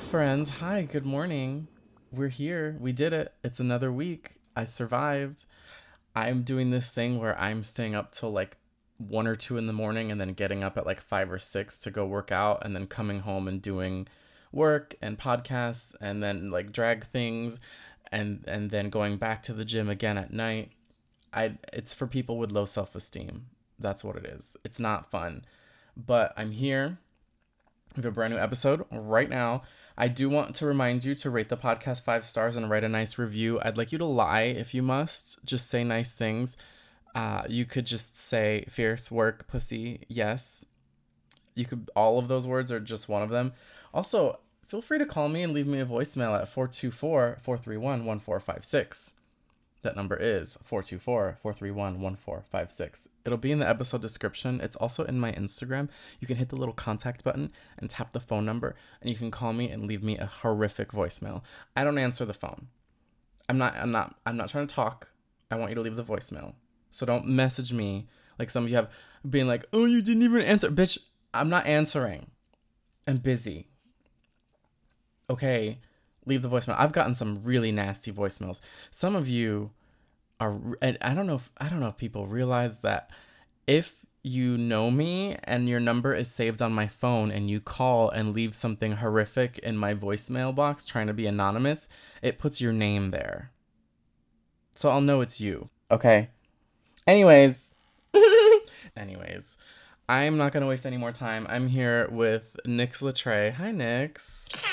friends. Hi, good morning. We're here. We did it. It's another week. I survived. I'm doing this thing where I'm staying up till like 1 or 2 in the morning and then getting up at like 5 or 6 to go work out and then coming home and doing work and podcasts and then like drag things and then going back to the gym again at night. It's for people with low self-esteem. That's what it is. It's not fun. But I'm here. We have a brand new episode right now. I do want to remind you to rate the podcast 5 stars and write a nice review. I'd like you to lie if you must. Just say nice things. You could just say fierce, work, pussy, yes. You could, all of those words or just one of them. Also, feel free to call me and leave me a voicemail at 424-431-1456. That number is 424-431-1456. It'll be in the episode description. It's also in my Instagram. You can hit the little contact button and tap the phone number, and you can call me and leave me a horrific voicemail. I don't answer the phone. I'm not trying to talk. I want you to leave the voicemail. So don't message me like some of you have being like, "Oh, you didn't even answer." Bitch, I'm not answering. I'm busy. Okay, leave the voicemail. I've gotten some really nasty voicemails. Some of you are, and I don't know if people realize that if you know me and your number is saved on my phone and you call and leave something horrific in my voicemail box trying to be anonymous, it puts your name there. So I'll know it's you. Okay. Anyways, anyways, I'm not gonna waste any more time. I'm here with Nyx Litre. Hi, Nyx.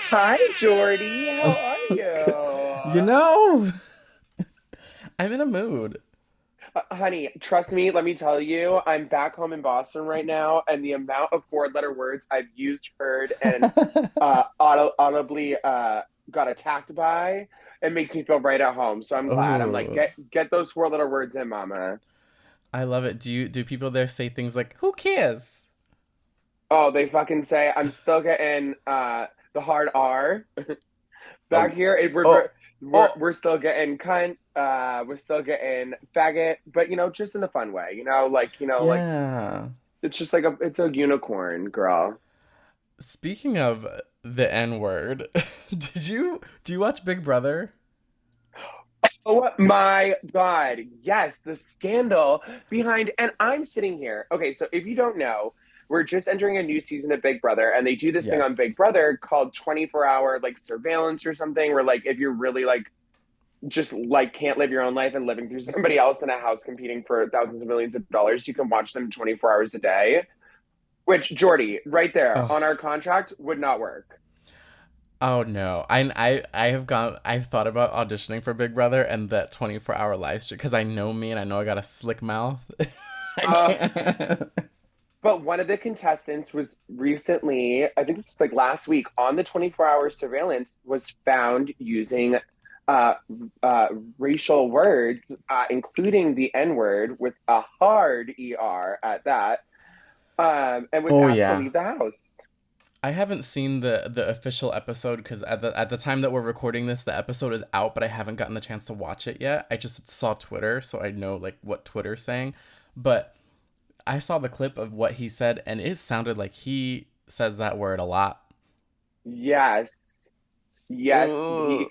Hi, Jordy. How are You you? know, I'm in a mood. Honey, trust me, let me tell you, I'm back home in Boston right now, and the amount of four-letter words I've used, heard, and audibly got attacked by, it makes me feel right at home. So I'm glad. I'm like, Oh, get those four-letter words in, mama. I love it. Do people there say things like "Who cares"? Oh, they fucking say I'm still getting the hard R. Back Oh, here, oh, oh. we're still getting cunt, we're still getting faggot, but just in the fun way, like Yeah. it's just like it's a unicorn, girl. Speaking of the N word, do you watch Big Brother? Oh my God, yes, the scandal behind, and I'm sitting here. Okay, so if you don't know, we're just entering a new season of Big Brother, and they do this thing on Yes. Big Brother called 24-hour like surveillance or something, where like if you're really like just like can't live your own life and living through somebody else in a house competing for thousands of millions of dollars, you can watch them 24 hours a day. Which Jordy, right there Oh, on our contract, would not work. oh no. I've thought about auditioning for Big Brother and that 24-hour live stream because I know me and I know I got a slick mouth. I Uh, can't. but one of the contestants was recently, I think this was like last week, on the 24-hour surveillance, was found using uh, uh, racial words, including the N word with a hard ER at that, and was Oh asked to yeah. leave the house. I haven't seen the official episode because at the time that we're recording this, the episode is out, but I haven't gotten the chance to watch it yet. I just saw Twitter, so I know like what Twitter's saying. But I saw the clip of what he said, and it sounded like he says that word a lot. Yes. Yes, Ugh.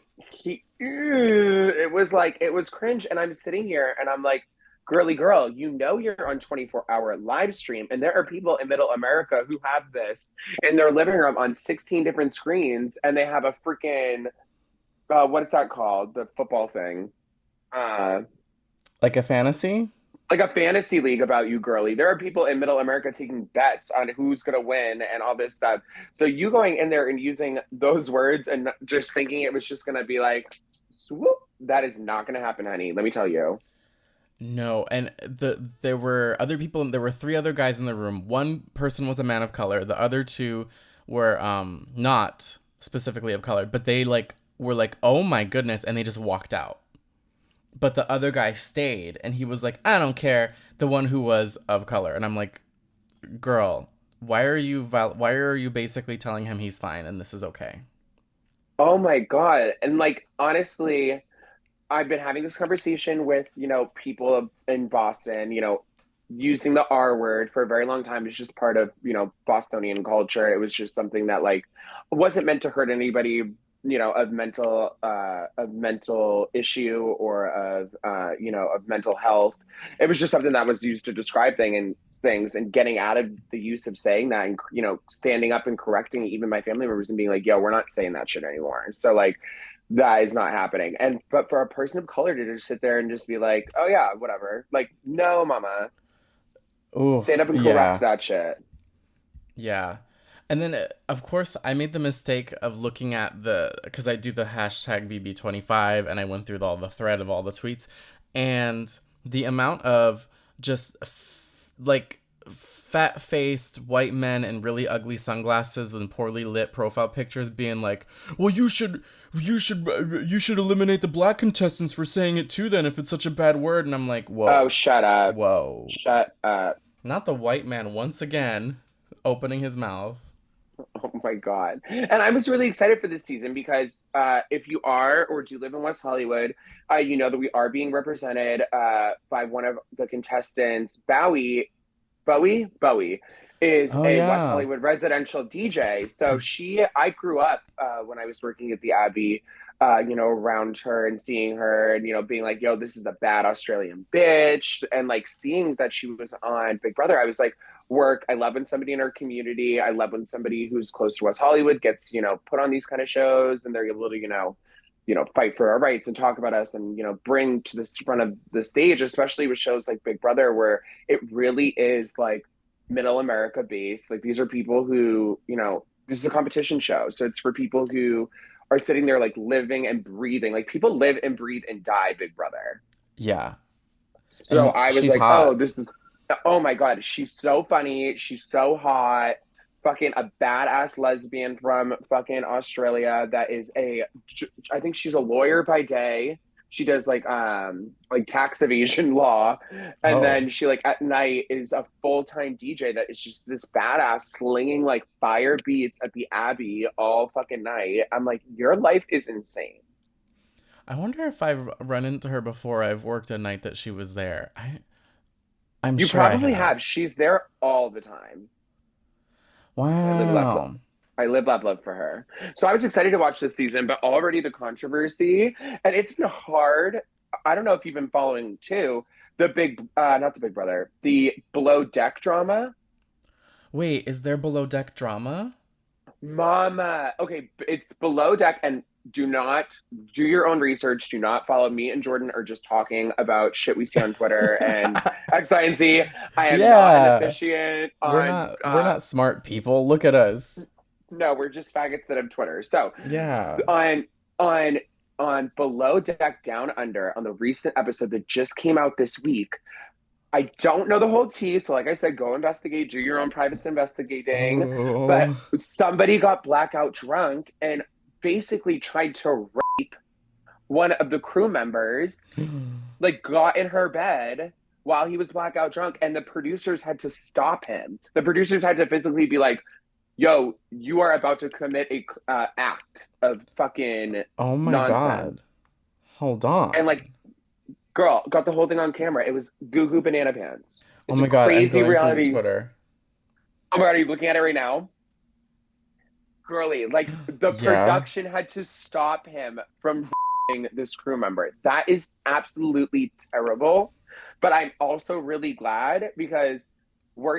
it was like it was cringe, and I'm sitting here and I'm like, girly girl, you're on 24-hour live stream, and there are people in middle America who have this in their living room on 16 different screens, and they have a freaking what's that called? The football thing. Uh Like a fantasy? like a fantasy league about you, girly. There are people in middle America taking bets on who's going to win and all this stuff. So you going in there and using those words and just thinking it was just going to be like, swoop, that is not going to happen, honey. Let me tell you. No, and there were other people. There were three other guys in the room. One person was a man of color. The other two were not specifically of color, but they like were like, "Oh my goodness," and they just walked out. But the other guy stayed, and he was like, "I don't care." The one who was of color, and I'm like, "Girl, why are you basically telling him he's fine and this is okay?" Oh my God. And like, honestly, I've been having this conversation with, people in Boston, using the R word for a very long time. It's just part of, Bostonian culture. It was just something that like wasn't meant to hurt anybody, of mental issue or of mental health. It was just something that was used to describe things and getting out of the use of saying that and standing up and correcting even my family members and being like, yo, we're not saying that shit anymore. So like that is not happening. And but for a person of color to just sit there and just be like, oh yeah, whatever. Like, no, mama, Oh, stand up and correct yeah. that shit. Yeah. And then, of course, I made the mistake of looking at because I do the hashtag BB25 and I went through all the thread of all the tweets. And the amount of just like fat faced white men in really ugly sunglasses and poorly lit profile pictures being like, well, you should eliminate the black contestants for saying it too then if it's such a bad word. And I'm like, Oh, whoa, shut up. whoa. Shut up. Not the white man once again opening his mouth. Oh my God. And I was really excited for this season because if you are or do live in West Hollywood, you know that we are being represented by one of the contestants, Bowie is Oh a West yeah. Hollywood residential DJ. So I grew up when I was working at the Abbey, around her and seeing her and, being like, yo, this is a bad Australian bitch. And like seeing that she was on Big Brother, I was like, work. I love when somebody in our community, I love when somebody who's close to West Hollywood gets, put on these kind of shows and they're able to, fight for our rights and talk about us and, bring to the front of the stage, especially with shows like Big Brother, where it really is like middle America based. Like these are people who, this is a competition show. So it's for people who are sitting there like living and breathing. Like people live and breathe and die Big Brother. Yeah. So And I was she's like, oh, hot. this is, oh my God, she's so funny. She's so hot. Fucking a badass lesbian from fucking Australia that is I think she's a lawyer by day. She does like tax evasion law, and Oh. then she like at night is a full-time DJ that is just this badass slinging like fire beats at the Abbey all fucking night. I'm like, your life is insane. I wonder if I've run into her before. I've worked a night that she was there. I'm You sure I probably have. have. She's there all the time. I live love Wow. I live love for her. So I was excited to watch this season, but already the controversy, and it's been hard. I don't know if you've been following too the big, not the Big Brother, the Below Deck drama. Wait, is there below deck drama? Mama, okay, it's Below Deck, and do not do your own research. Do not follow me and Jordan are just talking about shit we see on Twitter and X, Y, and Z. I am not an Yeah. officiant We're on not we're not smart people. Look at us. no, we're just faggots that have Twitter. So Yeah. on on on Below Deck Down Under on the recent episode that just came out this week. I don't know the whole tea, so like I said, go investigate, do your own private investigating. But Oh. somebody got blackout drunk and basically tried to rape one of the crew members, like got in her bed while he was blackout drunk, and the producers had to stop him. The producers had to physically be like, yo, you are about to commit a act of fucking Oh my nonsense. God. Hold And on. like, girl, got the whole thing on camera. It was Goo Goo Banana Pants. Oh It's a my God, I'm crazy going through the reality. Twitter. Oh my God, are you looking at it right now? Girly, like the Yeah. production had to stop him from this crew member. That is absolutely terrible. But I'm also really glad because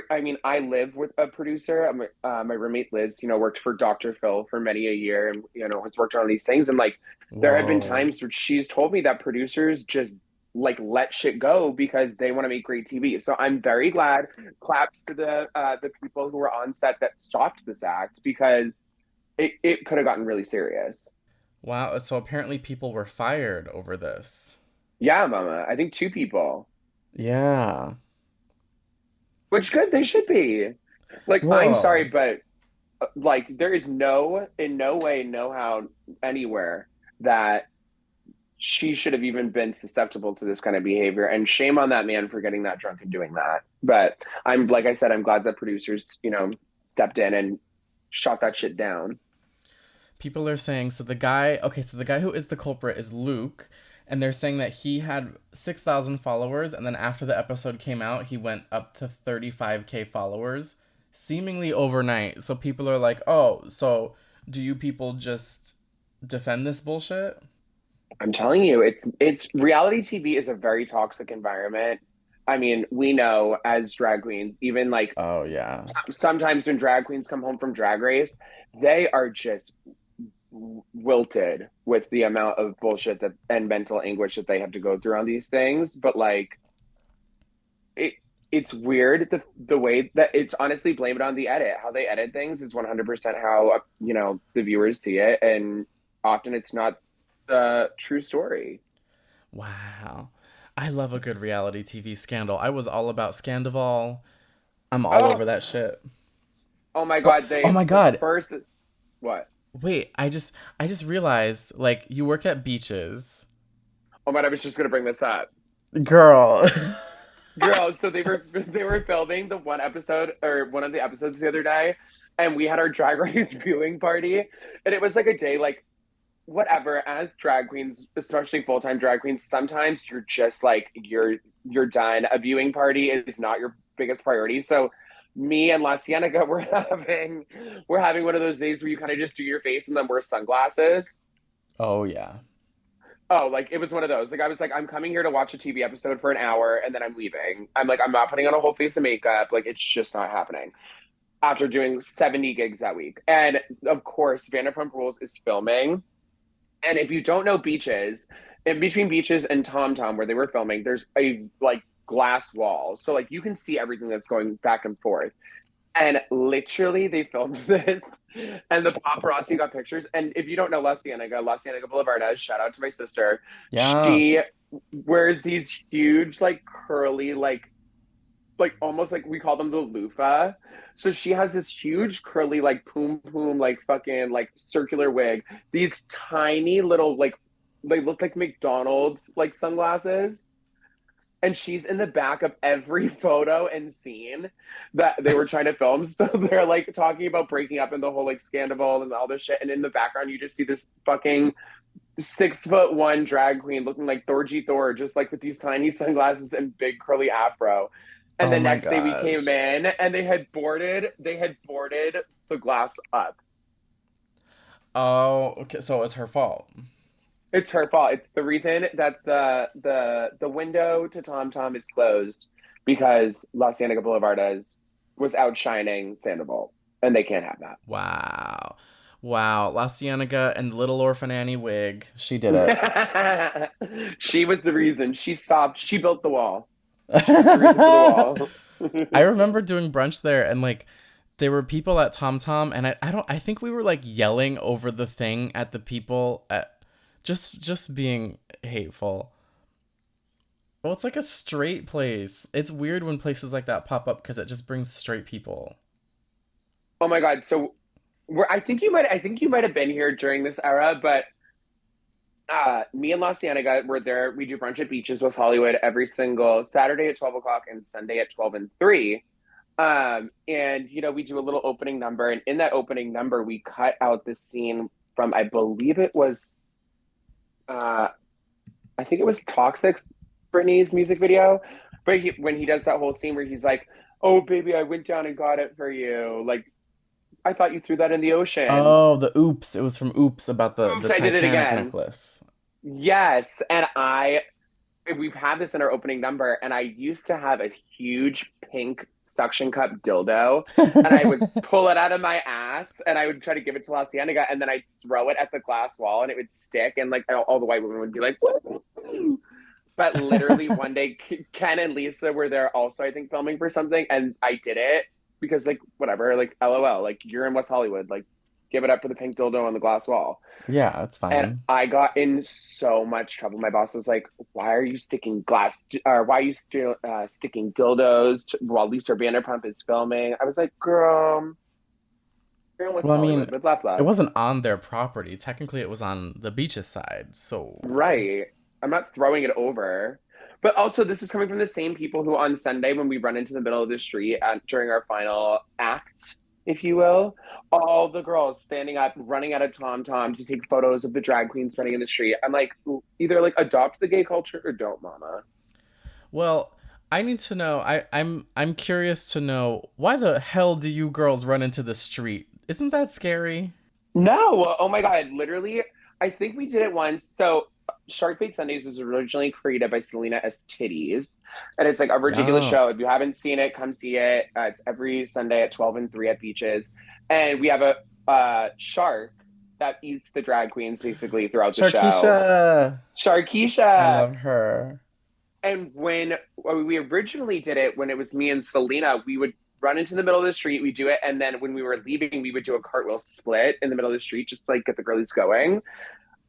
I mean, I live with a producer. My roommate Liz, worked for Dr. Phil for many a year and, has worked on these things. And like, there have been Whoa. times where she's told me that producers just like let shit go because they want to make great TV. So I'm very glad. Claps to the people who were on set that stopped this act because it could have gotten really serious. Wow, so apparently people were fired over this. Yeah, mama. I think two people. Yeah. Which good, they should be. Like, I'm sorry, Whoa. but like there is in no way, no how, anywhere that she should have even been susceptible to this kind of behavior. And shame on that man for getting that drunk and doing that. But I'm like I said, I'm glad that producers, stepped in and shot that shit down. People are saying so the guy who is the culprit is Luke, And they're saying that he had 6,000 followers, and then after the episode came out, he went up to 35K followers, seemingly overnight. So people are like, oh, so do you people just defend this bullshit? I'm telling you, it's reality TV is a very toxic environment. I mean, we know as drag queens, even like Oh, yeah. sometimes when drag queens come home from Drag Race, they are just wilted with the amount of bullshit that and mental anguish that they have to go through on these things. But like it it's weird the way that it's honestly blame it on the edit. How they edit things is 100% how the viewers see it, and often it's not the true story. Wow. I love a good reality TV scandal. I was all about Scandival. I'm all Oh, over that shit. oh my But God, oh they my the god, first what? wait, I just realized like you work at beaches. Oh my God, I was just gonna bring this up. Girl. Girl, so they were filming the one episode or one of the episodes the other day, and we had our drag race viewing party, and it was like a day like whatever as drag queens, especially full-time drag queens, sometimes you're just like you're done. A viewing party is not your biggest priority. So me and La Cienega we're having one of those days where you kind of just do your face and then wear sunglasses. Oh yeah. Oh, like it was one of those. Like I was like, I'm coming here to watch a TV episode for an hour and then I'm leaving. I'm like, I'm not putting on a whole face of makeup. Like it's just not happening. After doing 70 gigs that week. And of course, Vanderpump Rules is filming. And if you don't know beaches, in between beaches and Tom Tom, where they were filming, there's a like glass wall. So like you can see everything that's going back and forth. And literally they filmed this and the paparazzi got pictures. And if you don't know La Cienega Boulevard, shout out to my sister. Yes. She wears these huge, like curly, like almost like we call them the loofah. So she has this huge curly like poom poom like fucking like circular wig. These tiny little like they look like McDonald's like sunglasses. And she's in the back of every photo and scene that they were trying to film. So they're like talking about breaking up and the whole like scandal and all this shit. And in the background, you just see this fucking 6'1" drag queen looking like Thorgy Thor, just like with these tiny sunglasses and big curly afro. And Oh the my next day we came gosh. in and they had boarded the glass up. Oh, okay, so it's her fault. It's her fault. It's the reason that the window to Tom Tom is closed because La Cienega Boulevard was outshining Sandoval, and they can't have Wow. Wow. La Cienega and Little Orphan Annie wig. She did it. that. She was the reason. She stopped. She built the wall. She was the reason for the wall. I remember doing brunch there and like there were people at Tom Tom and I think we were like yelling over the thing at the people at just being hateful. Well, it's like a straight place. It's weird when places like that pop up because it just brings straight people. Oh my God. So I think you might have been here during this era, but me and La Cienega were there. We do brunch at Beaches, West Hollywood, every single Saturday at 12 o'clock and Sunday at 12 and 3. And we do a little opening number, and in that opening number, we cut out this scene from I believe it was uh I think it was Toxic Britney's music video. But when he does that whole scene where he's like, "Oh baby, I went down and got it for you. Like I thought you threw that in the ocean. Oh, the oops. It was from Oops about the Oops, I did it Titanic again." necklace. Yes, and we've had this in our opening number, and I used to have a huge pink suction cup dildo, and I would pull it out of my ass, and I would try to give it to La Cienega, and then I'd throw it at the glass wall, and it would stick, and like all the white women would be like, "Woo!" But literally one day, Ken and Lisa were there also, I think, filming for something, and I did it because like whatever, like LOL, like you're in West Hollywood, like give it up for the pink dildo on the glass wall. Yeah, it's And fine. I got in so much trouble. My boss was like, "Why are you sticking glass? Or why are you still sticking dildos while Lisa Vanderpump is filming?" I was like, "Girl, you're in West Well, I mean, Hollywood with love, it love, wasn't on their property. Technically, it was on the beach's side. So, right? I'm not throwing it over." But also, this is coming from the same people who on Sunday, when we run into the middle of the street during our final act, if you will, all the girls standing up, running out of Tom Tom to take photos of the drag queens running in the street. I'm like, either like adopt the gay culture or don't, mama. Well, I need to know. I'm curious to know why the hell do you girls run into the street? Isn't that scary? No, oh my God, literally, I think we did it once. So Shark Bait Sundays was originally created by Selena as Titties, and it's like a ridiculous show. Yes. If you haven't seen it, come see it. It's every Sunday at 12 and 3 at beaches, and we have a shark that eats the drag queens basically throughout the show. Sharkeisha. I Sharkeisha. love her. And when we originally did it, when it was me and Selena, we would run into the middle of the street, we do it, and then when we were leaving, we would do a cartwheel split in the middle of the street, just to, like get the girlies going.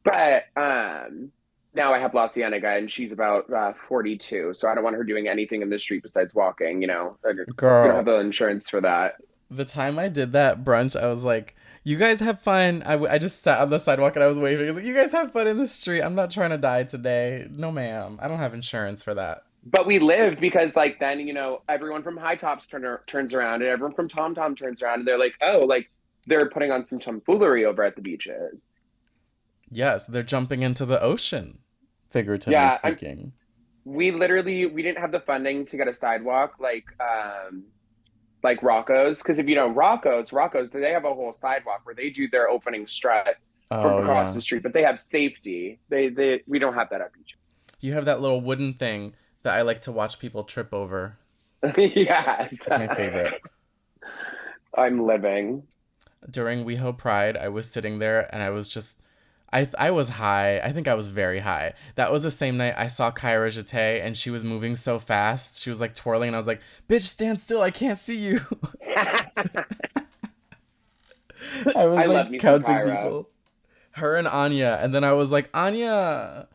But now I have La Cienega, and she's about 42, so I don't want her doing anything in the street besides walking. We don't have Girl, the insurance for that. the time I did that brunch, I was like, you guys have fun. I just sat on the sidewalk and I was waving. I was like, you guys have fun in the street. I'm not trying to die today. No, ma'am. I don't have insurance for that. But we lived because, like, then everyone from High Tops turns around, and everyone from Tom Tom turns around, and they're like, oh, like they're putting on some tomfoolery over at the beaches. Yes, they're jumping into the ocean, figuratively Yeah, speaking. we didn't have the funding to get a sidewalk like Rocco's, because if you know Rocco's they have a whole sidewalk where they do their opening strut from Oh, across the yeah. street, but they have safety. They we don't have that at beach. You have that little wooden thing that I like to watch people trip over. Yes. It's like my favorite. I'm living. During WeHo Pride, I was sitting there and I was just I was high. I think I was very high. That was the same night I saw Kyra Jete and she was moving so fast. She was like twirling and I was like, "Bitch, stand still. I can't see you." I was I love like me some counting Kyra. people. Her and Anya, and then I was like, "Anya,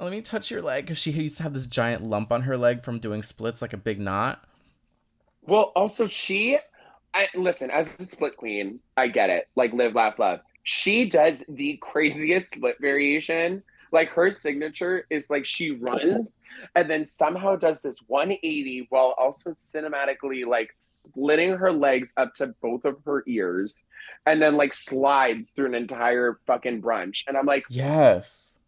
let me touch your leg," because she used to have this giant lump on her leg from doing splits, like a big knot. Well, also listen, as a split queen, I get it. Like live, laugh, love. She does the craziest split variation. Like her signature is like she runs and then somehow does this 180 while also cinematically like splitting her legs up to both of her ears and then like slides through an entire fucking brunch. And Yes.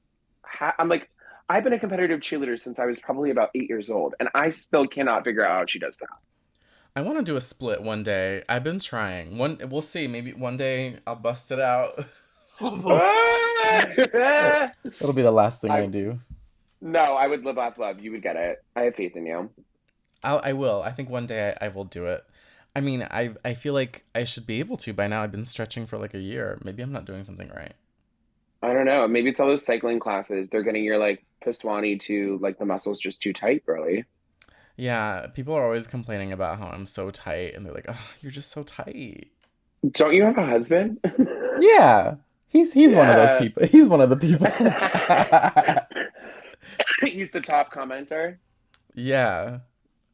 I'm like, I've been a competitive cheerleader since I was probably about 8 years old, and I still cannot figure out how she does I want to do a split one day. I've been trying. We'll see. Maybe one day I'll bust it out. that. It'll be the last thing I I do. No, I would live off love. You would get it. I have faith in you. I will. I think one day I will do it. I mean, I feel like I should be able to by now. I've been stretching for like a year. Maybe I'm not doing something right. I don't know. Maybe it's all those cycling classes. They're getting your like Piswani to like the muscles just too tight, girly. Yeah, people are always complaining about how I'm so tight, and they're like, "Oh, you're just so tight." Don't you have a husband? Yeah, he's one of those Yeah. people. He's one of the people. He's the top commenter. Yeah,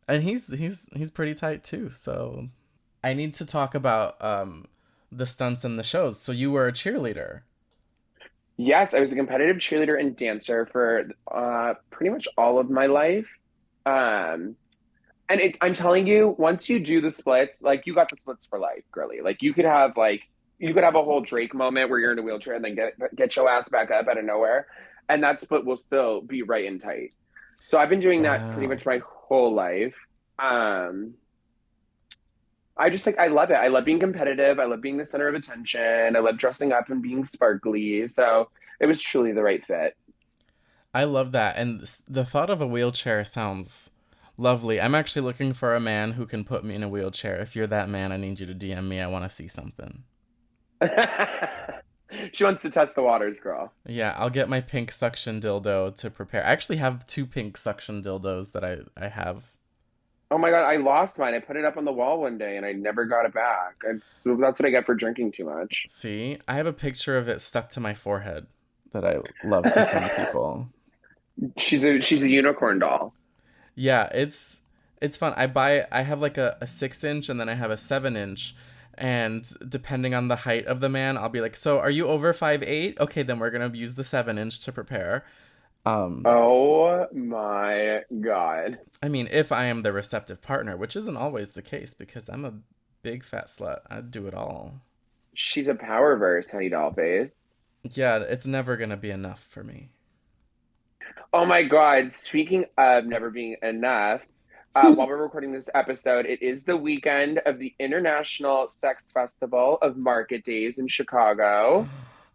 and he's pretty tight too. So I need to talk about the stunts and the shows. So you were a cheerleader. Yes, I was a competitive cheerleader and dancer for pretty much all of my life. Um, I'm telling you, once you do the splits, like you got the splits for life, girly. You could have a whole Drake moment where you're in a wheelchair and then get your ass back up out of nowhere, and that split will still be right and tight. So I've been doing that pretty Wow. much my whole life. Um, I just like I love it. I love being competitive. I love being the center of attention. I love dressing up and being sparkly. So it was truly the right fit. I love that. And the thought of a wheelchair sounds lovely. I'm actually looking for a man who can put me in a wheelchair. If you're that man, I need you to DM me. I want to see something. She wants to test the waters, girl. Yeah, I'll get my pink suction dildo to prepare. I actually have two pink suction dildos that I have. Oh my God, I lost mine. I put it up on the wall one day and I never got it back. That's what I get for drinking too much. See, I have a picture of it stuck to my forehead that I love to send people. She's a unicorn doll. Yeah, it's fun. I have like a 6 inch and then I have a 7 inch. And depending on the height of the man, I'll be like, so are you over 5'8"? Okay, then we're gonna use the 7 inch to prepare. Um, Oh my God. I mean, if I am the receptive partner, which isn't always the case because I'm a big fat slut. I'd do it all. She's a power verse, honey dollface. Yeah, it's never gonna be enough for me. Oh my God. Speaking of never being enough, while we're recording this episode, it is the weekend of the International Sex Festival of Market Days in Chicago.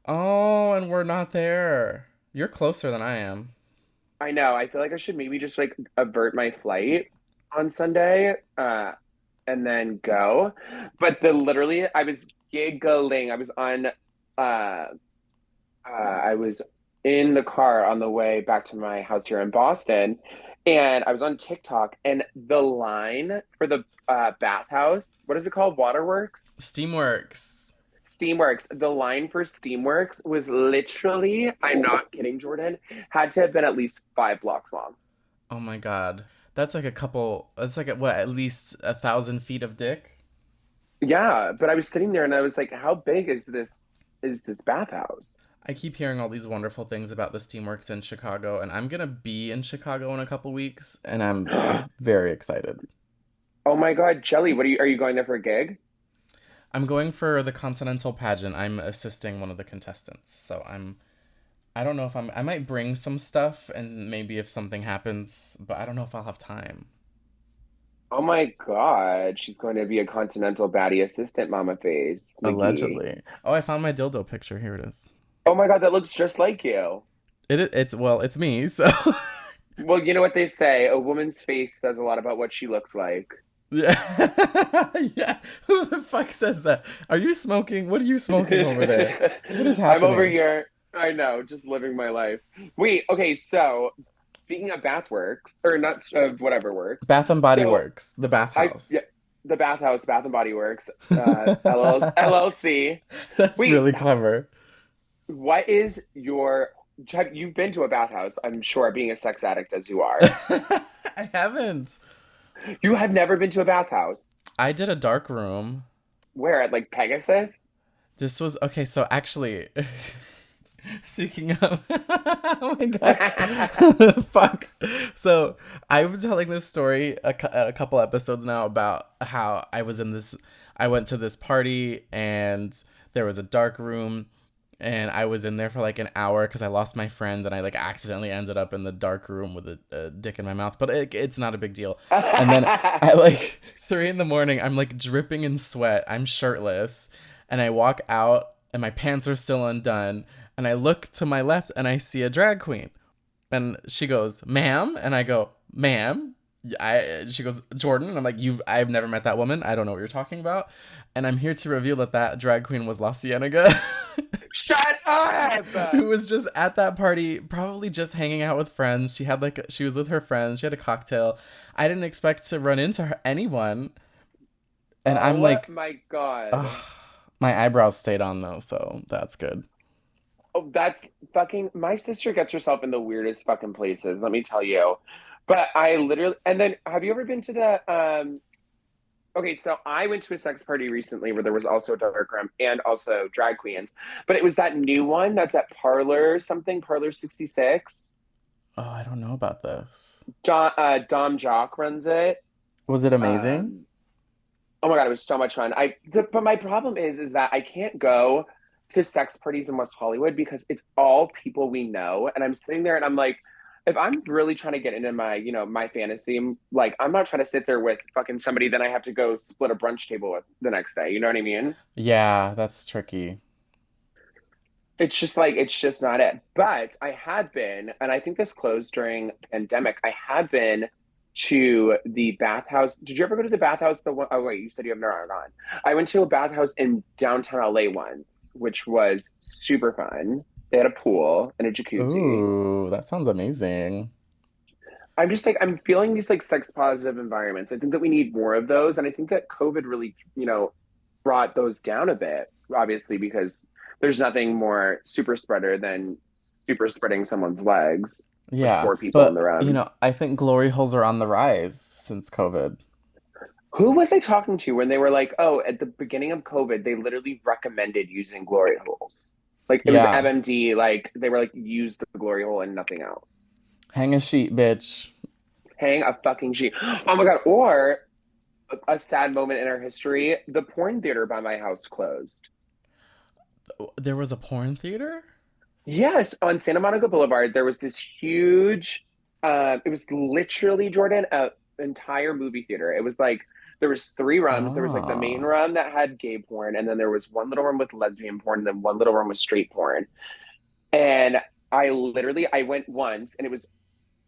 Oh, and we're not there. You're closer than I am. I know. I feel like I should maybe just like avert my flight on Sunday, and then go. But the literally, I was giggling. I was in the car on the way back to my house here in Boston, and I was on TikTok, and the line for the bathhouse, what is it called? Waterworks? Steamworks. Steamworks. The line for Steamworks was literally, I'm not kidding, Jordan, had to have been at least 5 blocks long. Oh my god. That's like a couple. That's like what, at least 1,000 feet of dick. Yeah, but I was sitting there and I was like, how big is this bathhouse? I keep hearing all these wonderful things about the Steamworks in Chicago, and I'm gonna be in Chicago in a couple weeks, and I'm very excited. Oh my God, Jelly, what are you going there for a gig? I'm going for the Continental pageant. I'm assisting one of the contestants, so I don't know if I might bring some stuff, and maybe if something happens, but I don't know if I'll have time. Oh my God, she's going to be a Continental baddie assistant, Mama Face McGee. Allegedly. Oh, I found my dildo picture. Here it is. Oh my God, that looks just like you. It's well, it's me. So Well, you know what they say, a woman's face says a lot about what she looks like. yeah, yeah. Who the fuck says that? Are you smoking? What are you smoking over there? What is I'm over happening? here, I know, just living my life. Wait, okay, so speaking of bath works, or not of whatever works, Bath and Body so Works, the yeah, bathhouse. the bathhouse, Bath and Body Works, LLC. That's Wait, really clever. what is your you've been to a bathhouse, I'm sure, being a sex addict as you are. I haven't. You have never been to a bathhouse. I did a dark room. Where, at like Pegasus? This was okay. So actually, speaking of, oh my god, fuck. So I was telling this story a couple episodes now about how I was in this. I went to this party and there was a dark room, and I was in there for like an hour because I lost my friend and I like accidentally ended up in the dark room with a dick in my mouth. But it's not a big deal. And then at like 3 in the morning, I'm like dripping in sweat. I'm shirtless, and I walk out and my pants are still undone. And I look to my left and I see a drag queen. And she goes, "Ma'am," and I go, "Ma'am." She goes, "Jordan," and I'm like, I've never met that woman. I don't know what you're talking about. And I'm here to reveal that drag queen was La Cienega, Shut up! who was just at that party, probably just hanging out with friends. She was with her friends. She had a cocktail. I didn't expect to run into anyone, and I'm Oh like, my God. ugh, my eyebrows stayed on though, so that's good. Oh, that's fucking. My sister gets herself in the weirdest fucking places, let me tell you. But I literally, and then have you ever been to okay, so I went to a sex party recently where there was also a dark room and also drag queens, but it was that new one that's at Parlor something, Parlor 66. Oh, I don't know about this. Dom Jock runs it. Was it amazing? Um, oh my God, it was so much fun. But my problem is that I can't go to sex parties in West Hollywood because it's all people we know, and I'm sitting there and I'm like, if I'm really trying to get into my fantasy, like I'm not trying to sit there with fucking somebody then I have to go split a brunch table with the next day. You know what I mean? Yeah, that's tricky. It's just like it's just not it. But I had been, and I think this closed during pandemic. I had been to the bathhouse. Did you ever go to the bathhouse? The one, oh wait, you said you have never gone. I went to a bathhouse in downtown LA once, which was super fun. They had a pool and a jacuzzi. Ooh, that sounds amazing. I'm just like I'm feeling these like sex positive environments. I think that we need more of those, and I think that COVID really, brought those down a bit. Obviously, because there's nothing more super spreader than super spreading someone's legs with Yeah, four people in the but room. I think glory holes are on the rise since COVID. Who was I talking to when they were like, "Oh, at the beginning of COVID, they literally recommended using glory holes." Like it was Yeah, MMD. Like they were like, "Use the glory hole and nothing else." hang a sheet, bitch. Hang a fucking sheet. Oh my God! Or a sad moment in our history, the porn theater by my house closed. There was a porn theater? Yes, on Santa Monica Boulevard, there was this huge, it was literally, Jordan, a entire movie theater. It was like there was three rooms. There was like the main Oh. room that had gay porn, and then there was one little room with lesbian porn, and then one little room with straight porn. And I went once, and it was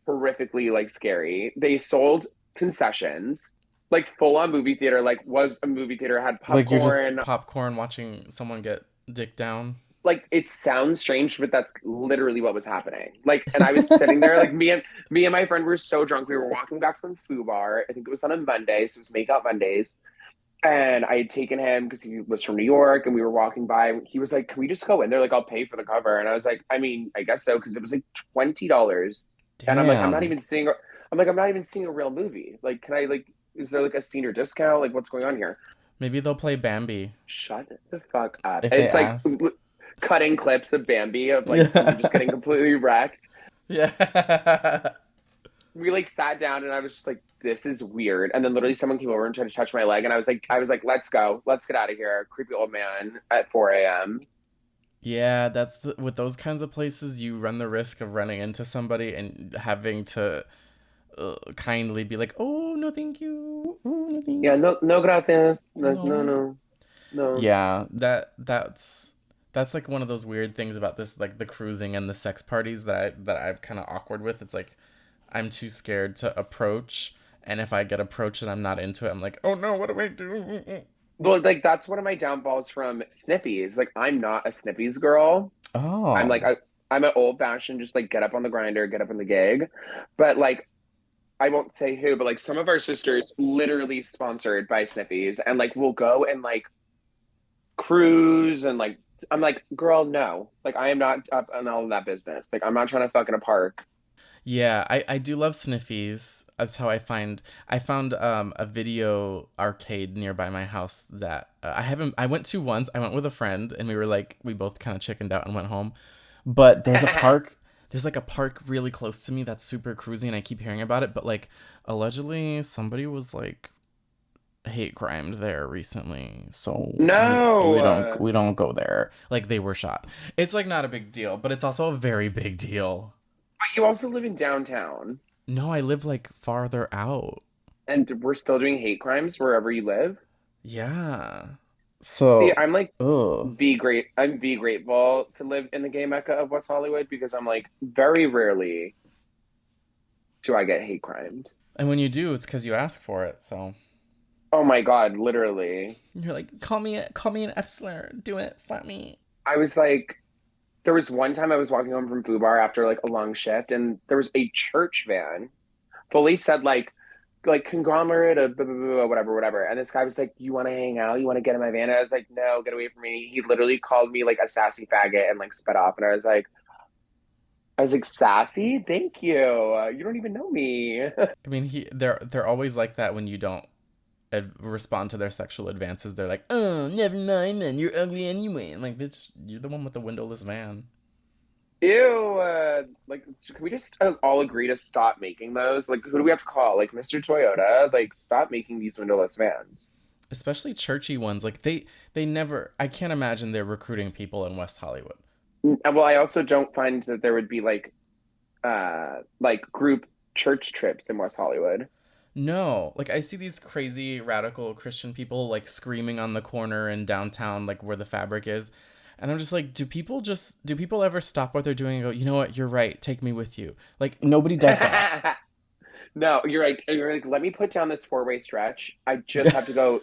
horrifically like scary. They sold concessions, like full on movie theater, like was a movie theater, had Like you're just popcorn. popcorn watching someone get dick down? Like it sounds strange, but that's literally what was happening. Like, and I was sitting there, like me and my friend were so drunk. We were walking back from Foo Bar. I think it was on a Monday, so it was Make Out Mondays. And I had taken him because he was from New York, and we were walking by. He was like, "Can we just go in there? Like, I'll pay for the cover." And I was like, "I mean, I guess so," because it was like $20. And I'm like, "I'm not Damn. even seeing." I'm like, "I'm not even seeing a real movie. Like, can I like? Is there like a senior discount? Like, what's going on here?" Maybe they'll play Bambi Shut the fuck up. if they It's like ask. cutting clips of Bambi of like someone just getting Yeah. completely wrecked. Yeah. We like sat down and I was just like, this is weird. And then literally someone came over and tried to touch my leg, and I was like, let's go, let's get out of here. Creepy old man at 4 a.m. Yeah, with those kinds of places, you run the risk of running into somebody and having to kindly be like, "Oh, no, thank you. Oh, no, Yeah, thank no, no, gracias. No, no, no." no, no. Yeah, that's like one of those weird things about this, like the cruising and the sex parties that I'm kind of awkward with. It's like I'm too scared to approach, and if I get approached and I'm not into it, I'm like, "Oh no, what do I do?" Well, like that's one of my downfalls from Snippies. Like I'm not a Snippies girl. I'm like Oh. I'm an old fashioned, just like get up on the grinder, get up on the gig. But like I won't say who, but like some of our sisters literally sponsored by Sniffies, and like we'll go and like cruise and like I'm like, girl, no. Like I am not up on all of that business. Like I'm not trying to fuck in a park. Yeah, I do love Sniffies. That's how I found a video arcade nearby my house that I went to once. I went with a friend and we both kind of chickened out and went home. But there's like a park really close to me that's super cruisy and I keep hearing about it, but like allegedly somebody was like hate crimed there recently. So No. we don't go there. Like they were shot. It's like not a big deal, but it's also a very big deal. But you also live in downtown, No, I live like farther out. and we're still doing hate crimes wherever you live. Yeah. See, So, I'm like ugh. be grateful to live in the gay mecca of West Hollywood, because I'm like very rarely do I get hate crimed. And when you do, it's because you ask for it. So Oh my God, literally. you're like, call me an F slur. Do it, slap me. I was like, there was one time I was walking home from Foo Bar after like a long shift, and there was a church van fully said like conglomerate of blah, blah, blah, blah, whatever, whatever. And this guy was like, "You want to hang out? You want to get in my van?" And I was like, "No, get away from me." He literally called me like a sassy faggot and like sped off. And I was like, sassy? Thank you. You don't even know me. I mean, they're always like that when you don't respond to their sexual advances. They're like, oh, never mind, man. You're ugly anyway. And like, bitch, you're the one with the windowless van. Ew. Like, can we just all agree to stop making those? Like, who do we have to call? Like, Mr. Toyota? Like, stop making these windowless vans. Especially churchy ones. Like they never. I can't imagine they're recruiting people in West Hollywood. Well, I also don't find that there would be like group church trips in West Hollywood. No, like I see these crazy radical Christian people like screaming on the corner in downtown, like where the fabric is. And I'm just like, do people ever stop what they're doing and go, you know what, you're right, take me with you? Like nobody does that. No, you're like, let me put down this four-way stretch. I just have to go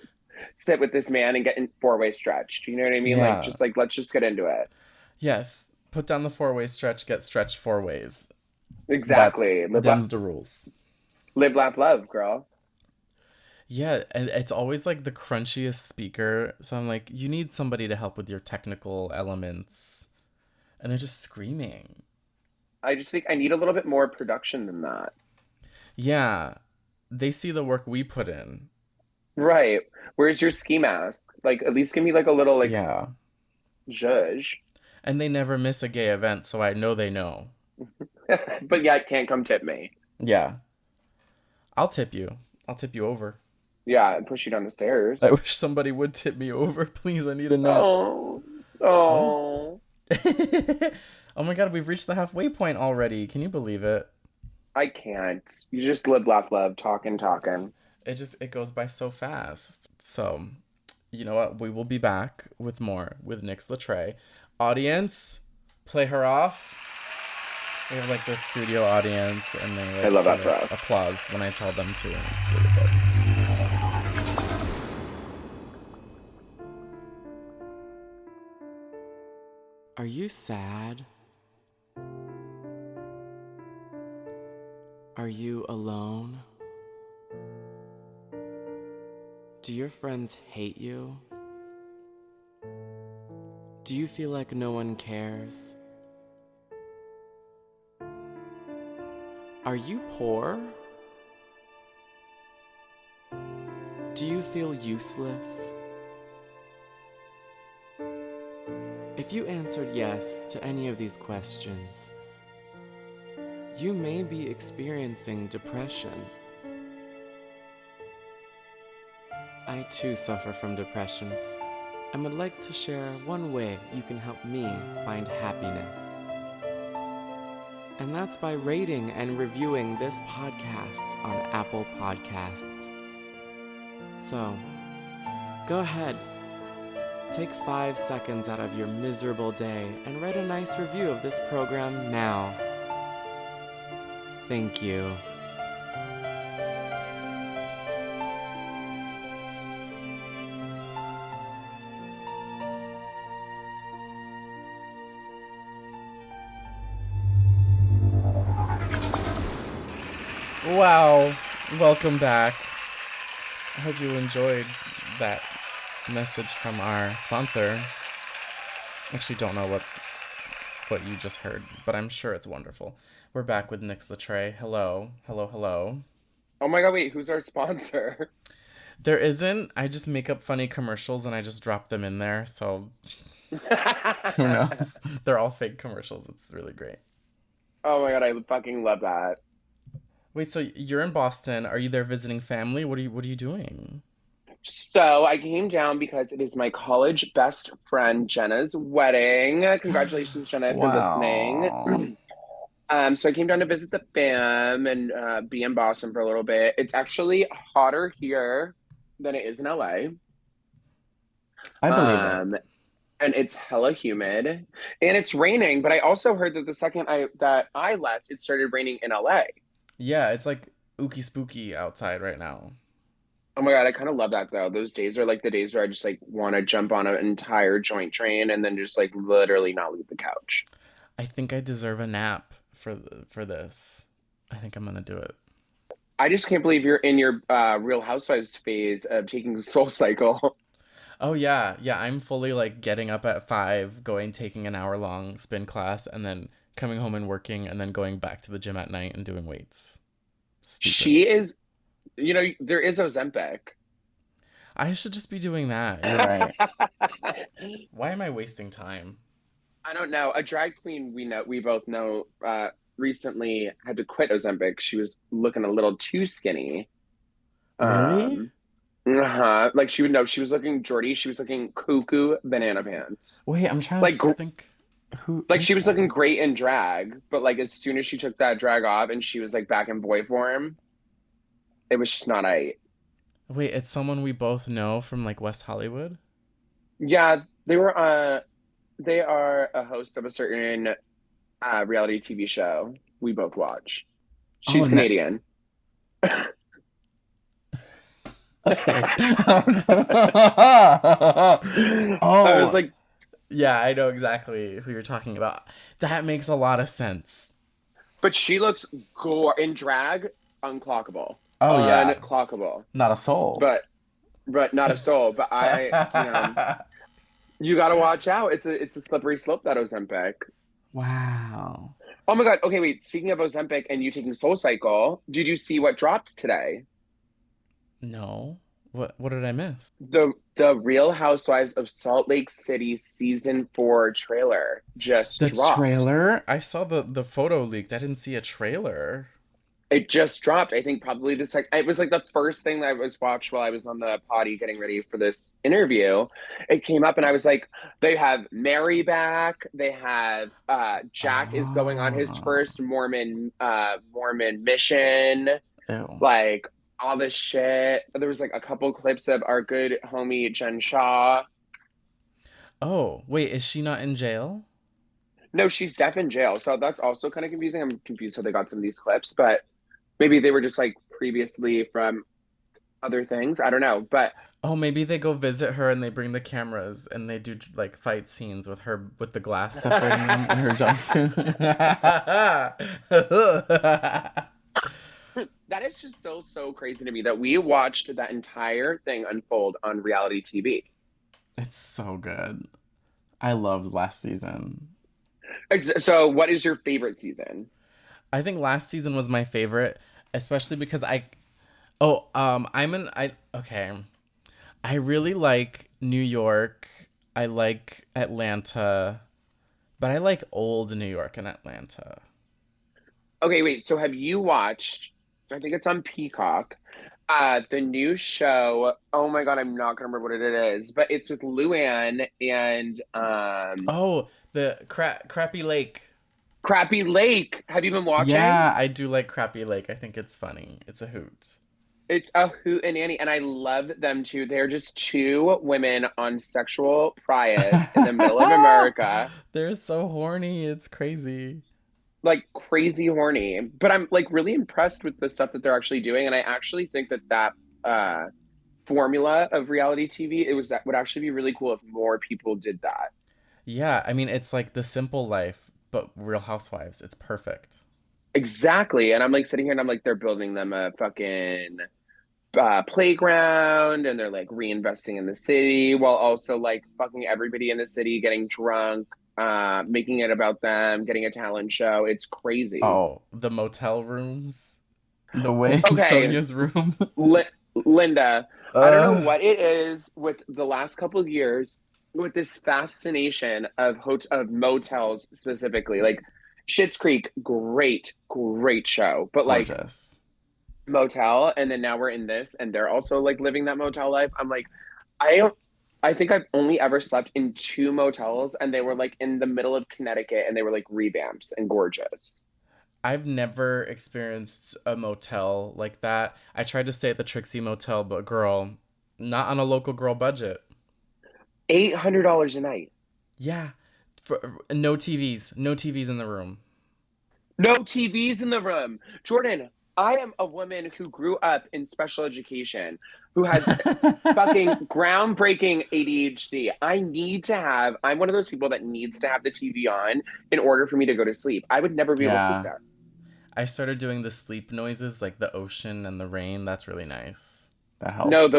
sit with this man and get in four-way stretch. Do you know what I mean? Like, Yeah. just like, let's just get into it. Yes. Put down the 4-way stretch, get stretched 4 ways. That's Exactly. them's the rules. Live, laugh, love, girl. Yeah, and it's always like the crunchiest speaker. So I'm like, you need somebody to help with your technical elements. And they're just screaming. I just think I need a little bit more production than that. Yeah. They see the work we put in. Right. Where's your ski mask? Like, at least give me like a little like Yeah. zhuzh. And they never miss a gay event, so I know they know. But yeah, can't come tip me. Yeah. I'll tip you. I'll tip you over. Yeah, and push you down the stairs. I wish somebody would tip me over. Please, I need a nap. Oh, What? Oh, Oh my god, we've reached the halfway point already. Can you believe it? I can't. You just live, laugh, love, talking, talking. It goes by so fast. So, you know what? We will be back with more with Nyx Litre. Audience, play her off. We have like this studio audience, and they I like love that to for us. applause when I tell them to. It's really good. Are you sad? Are you alone? Do your friends hate you? Do you feel like no one cares? Are you poor? Do you feel useless? If you answered yes to any of these questions, you may be experiencing depression. I too suffer from depression and would like to share one way you can help me find happiness. And that's by rating and reviewing this podcast on Apple Podcasts. So, go ahead, take 5 seconds out of your miserable day and write a nice review of this program now. Thank you. Wow, welcome back. I hope you enjoyed that message from our sponsor. Actually, don't know what you just heard, but I'm sure it's wonderful. We're back with Nyx Litre. Hello, hello, hello. Oh my God, wait, who's our sponsor? There isn't. I just make up funny commercials and I just drop them in there. So who knows? They're all fake commercials. It's really great. Oh my God, I fucking love that. Wait, so you're in Boston? Are you there visiting family? What are you doing? So I came down because it is my college best friend Jenna's wedding. Congratulations, Jenna, if you're listening. Wow. So I came down to visit the fam and be in Boston for a little bit. It's actually hotter here than it is in LA. I believe it. Um, and it's hella humid and it's raining. But I also heard that the second I left, it started raining in LA. Yeah, it's like ooky spooky outside right now. Oh my God, I kind of love that though. Those days are like the days where I just like want to jump on an entire joint train and then just like literally not leave the couch. I think I deserve a nap for this. I think I'm gonna do it. I just can't believe you're in your Real Housewives phase of taking Soul Cycle. Oh yeah, yeah. I'm fully like getting up at 5, going taking an hour long spin class, and then coming home and working, and then going back to the gym at night and doing weights. Stupid. She is, there is Ozempic. I should just be doing that. You're right. Why am I wasting time? I don't know. A drag queen we both know recently had to quit Ozempic. She was looking a little too skinny. Really? Um Like she would know she was looking Jordy, she was looking cuckoo banana pants. Wait, I'm trying to Like think. Who like is she was looking this? great in drag, but like as soon as she took that drag off and she was like back in boy form, it was just not I. Wait, it's someone we both know from like West Hollywood. Yeah, they are a host of a certain reality TV show we both watch. Oh, She's Canadian. okay. I was Oh, like, yeah, I know exactly who you're talking about. That makes a lot of sense. but she looks gore in drag, unclockable, Oh yeah, unclockable. not a soul. But not a soul. But you got to watch out. It's a slippery slope, that Ozempic. Wow. Oh my God. Okay, wait. Speaking of Ozempic and you taking Soul Cycle, did you see what dropped today? No. What did I miss? The Real Housewives of Salt Lake City season 4 trailer just The dropped. trailer? I saw the photo leaked. I didn't see a trailer. It just dropped. I think probably this like it was like the first thing that I was watched while I was on the potty getting ready for this interview. It came up and I was like, they have Mary back. They have Jack is going on his Oh, first Mormon mission. ew. Like all this shit. There was like a couple clips of our good homie Jen Shaw. Oh, wait, is she not in jail? No, she's deaf in jail. So that's also kind of confusing. I'm confused how they got some of these clips, but maybe they were just like previously from other things. I don't know. But Oh, maybe they go visit her and they bring the cameras and they do like fight scenes with her with the glass separating them in her jumpsuit. that is just so crazy to me that we watched that entire thing unfold on reality TV. It's so good. I loved last season. So, what is your favorite season? I think last season was my favorite, especially because I okay. I really like New York. I like Atlanta, but I like old New York and Atlanta. Okay, wait. So, have you watched? I think it's on Peacock. The new show. Oh my God, I'm not gonna remember what it is, but it's with Luann and Oh, the Crappy Lake. Crappy Lake. Have you been watching? Yeah, I do like Crappy Lake. I think it's funny. It's a hoot. It's a hoot and Annie, and I love them too. They're just two women on sexual prias in the middle of America, They're so horny. It's crazy. like crazy horny. But I'm like really impressed with the stuff that they're actually doing, and I actually think that uh, formula of reality TV that would actually be really cool if more people did that. Yeah, I mean, it's like The Simple Life, but Real Housewives. It's perfect. Exactly, and I'm like sitting here and I'm like, they're building them a fucking playground, and they're like reinvesting in the city while also like fucking everybody in the city, getting drunk, making it about them, getting a talent show. It's crazy. Oh, the motel rooms. The way in Okay, Sonia's room. Li- Linda, I don't know uh, what it is with the last couple of years with this fascination of of motels specifically. Like Schitt's Creek, great show, but like Gorgeous. motel, and then now we're in this, and they're also like living that motel life. I'm like, I don't. I think I've only ever slept in two motels, and they were like in the middle of Connecticut, and they were like revamps and gorgeous. I've never experienced a motel like that. I tried to stay at the Trixie Motel, but girl, not on a local girl budget. $800 a night. Yeah. No TVs. No TVs in the room. No TVs in the room. Jordan, I am a woman who grew up in special education, who has fucking groundbreaking ADHD. I'm one of those people that needs to have the TV on in order for me to go to sleep. I would never be able to sleep Yeah. there. I started doing the sleep noises like the ocean and the rain. That's really nice. That No, helps.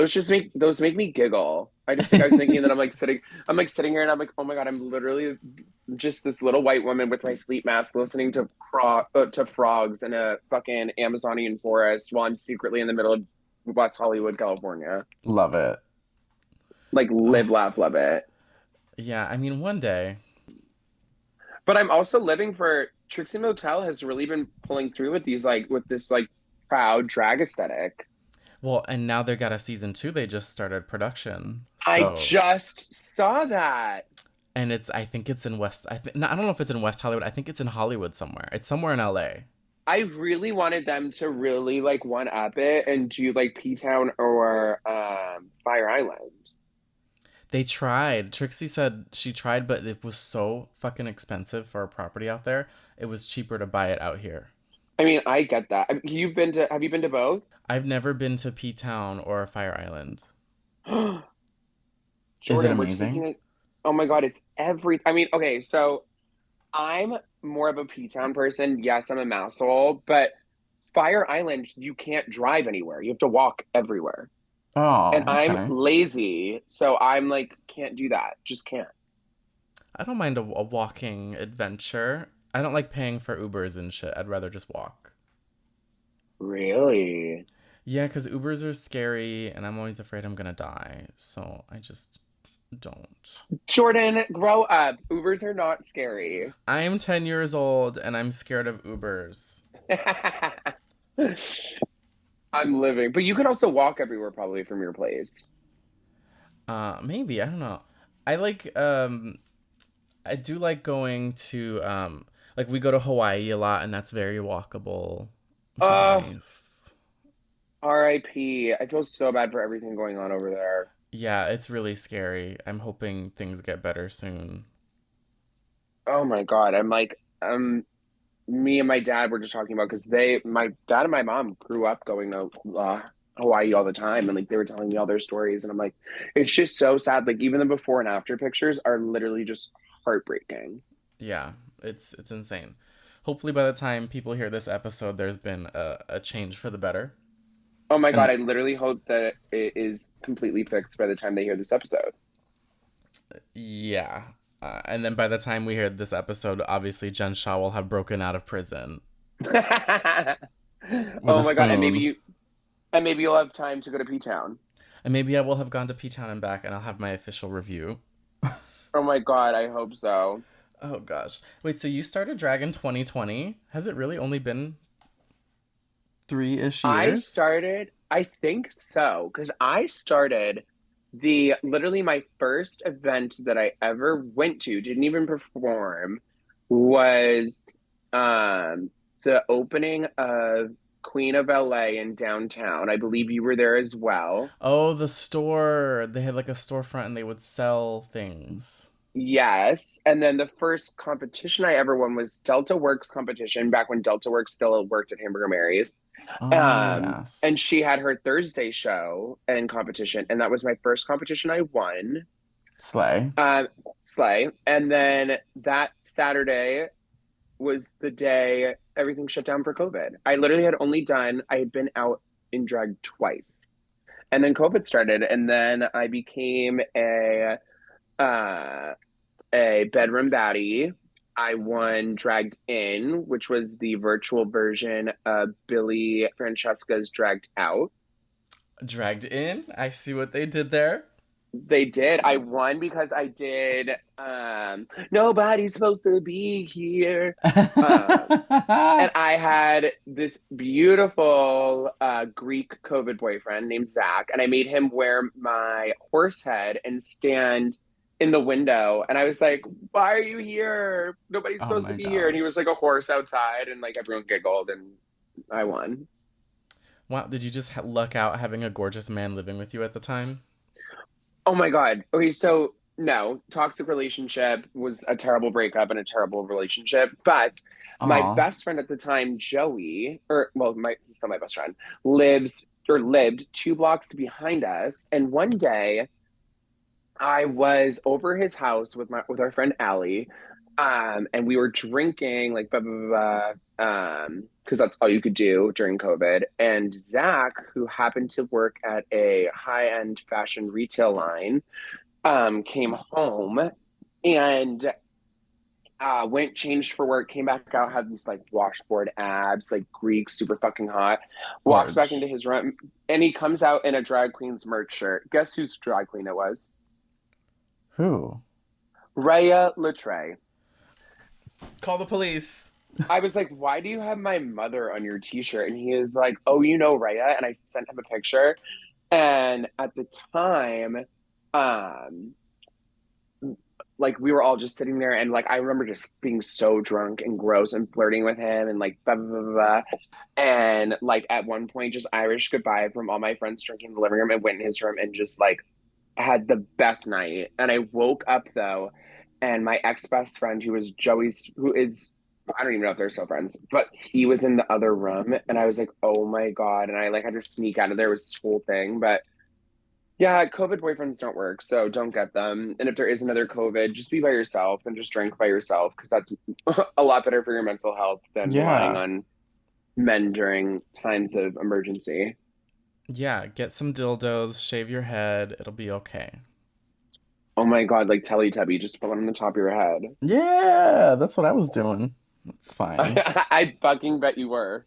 those make me giggle. I just think I was thinking that I'm like sitting here and I'm like, oh my God, I'm literally just this little white woman with my sleep mask listening to to frogs in a fucking Amazonian forest while I'm secretly in the middle of West Hollywood, California. Love it. Like live, laugh, love it. Yeah, I mean, one day. But I'm also living for Trixie Motel has really been pulling through with these like with this like proud drag aesthetic. Well, and now they got a season two. They just started production. I So, just saw that. and I think it's in West, no, I don't know if it's in West Hollywood. I think it's in Hollywood somewhere. It's somewhere in LA. I really wanted them to really like one up it and do like P Town or Fire Island. They tried. Trixie said she tried, but it was so fucking expensive for a property out there. It was cheaper to buy it out here. I mean, I get that. Have you been to both? I've never been to P Town or Fire Island. Is it Jordan, we're amazing? taking it. Oh my God, it's I mean, okay, so I'm more of a P Town person. Yes, I'm a mousehole, but Fire Island, you can't drive anywhere. You have to walk everywhere. And Oh, I'm okay. lazy, so I'm like, can't do that. Just can't. I don't mind a walking adventure. I don't like paying for Ubers and shit. I'd rather just walk. Really? Yeah, because Ubers are scary and I'm always afraid I'm gonna die. So I just don't. Jordan, grow up. Ubers are not scary. I'm 10 years old and I'm scared of Ubers. I'm living. But you can also walk everywhere probably from your place. Maybe I don't know. I like I do like going to like we go to Hawaii a lot and that's very walkable, which is Oh, nice. RIP. I feel so bad for everything going on over there. Yeah, it's really scary. I'm hoping things get better soon. Oh my God. I'm like, me and my dad were just talking about because my dad and my mom grew up going to Hawaii all the time, and like they were telling me all their stories, and I'm like, it's just so sad. Like even the before and after pictures are literally just heartbreaking. Yeah, it's insane. Hopefully by the time people hear this episode there's been a change for the better. Oh my God, And I literally hope that it is completely fixed by the time they hear this episode. yeah. And then by the time we hear this episode, obviously Jen Shaw will have broken out of prison with a Oh my God, and spoon. maybe you'll have time to go to P Town. And maybe I will have gone to P Town and back and I'll have my official review. Oh my God, I hope so. Oh gosh. Wait, so you started drag in 2020? Has it really only been 3-ish years? I think so, because I started the literally my first event that I ever went to, didn't even perform, was um the opening of Queen of LA in downtown. I believe you were there as well. Oh, the store. They had like a storefront and they would sell things. Yes. And then the first competition I ever won was Delta Works competition back when Delta Works still worked at Hamburger Mary's. Oh, yes. And she had her Thursday show and competition, and that was my first competition I won. Slay. Um, Slay. And then that Saturday was the day everything shut down for COVID. I had been out in drag twice. And then COVID started, and then I became uh a bedroom baddie. I won Dragged In, which was the virtual version of Billy Francesca's Dragged Out. Dragged in. I see what they did there. They did. I won because I did Nobody's Supposed to Be Here. Um and I had this beautiful Greek COVID boyfriend named Zach, and I made him wear my horse head and stand in the window. And I was like, "Why are you here? Nobody's Oh supposed to my be here." And he was gosh. like a horse outside, and like everyone giggled, and I won. Wow, did you just luck out having a gorgeous man living with you at the time? Oh my God. Okay, so no, toxic relationship was a terrible breakup and a terrible relationship. But my Aw. best friend at the time, Joey, or well, he's still my best friend, lives or lived 2 blocks behind us. And one day I was over his house with our friend Allie, and we were drinking like blah blah blah, because that's all you could do during COVID. And Zach, who happened to work at a high end fashion retail line, came home and went changed for work, came back out, had these like washboard abs, like Greek, super fucking hot. Walks back into Gorge. his room, and he comes out in a drag queen's merch shirt. Guess whose drag queen it was? Who? Rhea Litre. Call the police. I was like, "Why do you have my mother on your t-shirt?" And he is like, "Oh, you know Rhea." And I sent him a picture. And at the time, um, like we were all just sitting there, and like I remember just being so drunk and gross and flirting with him and like blah blah blah, blah. And like at one point just Irish goodbye from all my friends drinking in the living room and went in his room and just like had the best night. And I woke up though, and my ex best friend, who is, I don't even know if they're still friends, but he was in the other room, and I was like, oh my God. And I like had to sneak out of there with this whole thing. But yeah, COVID boyfriends don't work, so don't get them. And if there is another COVID, just be by yourself and just drink by yourself because that's a lot better for your mental health than relying Yeah. on men during times of emergency. Yeah, get some dildos, shave your head, it'll be okay. Oh my God, like Teletubby, just put one on the top of your head. Yeah, that's what I was doing. It's fine. I fucking bet you were.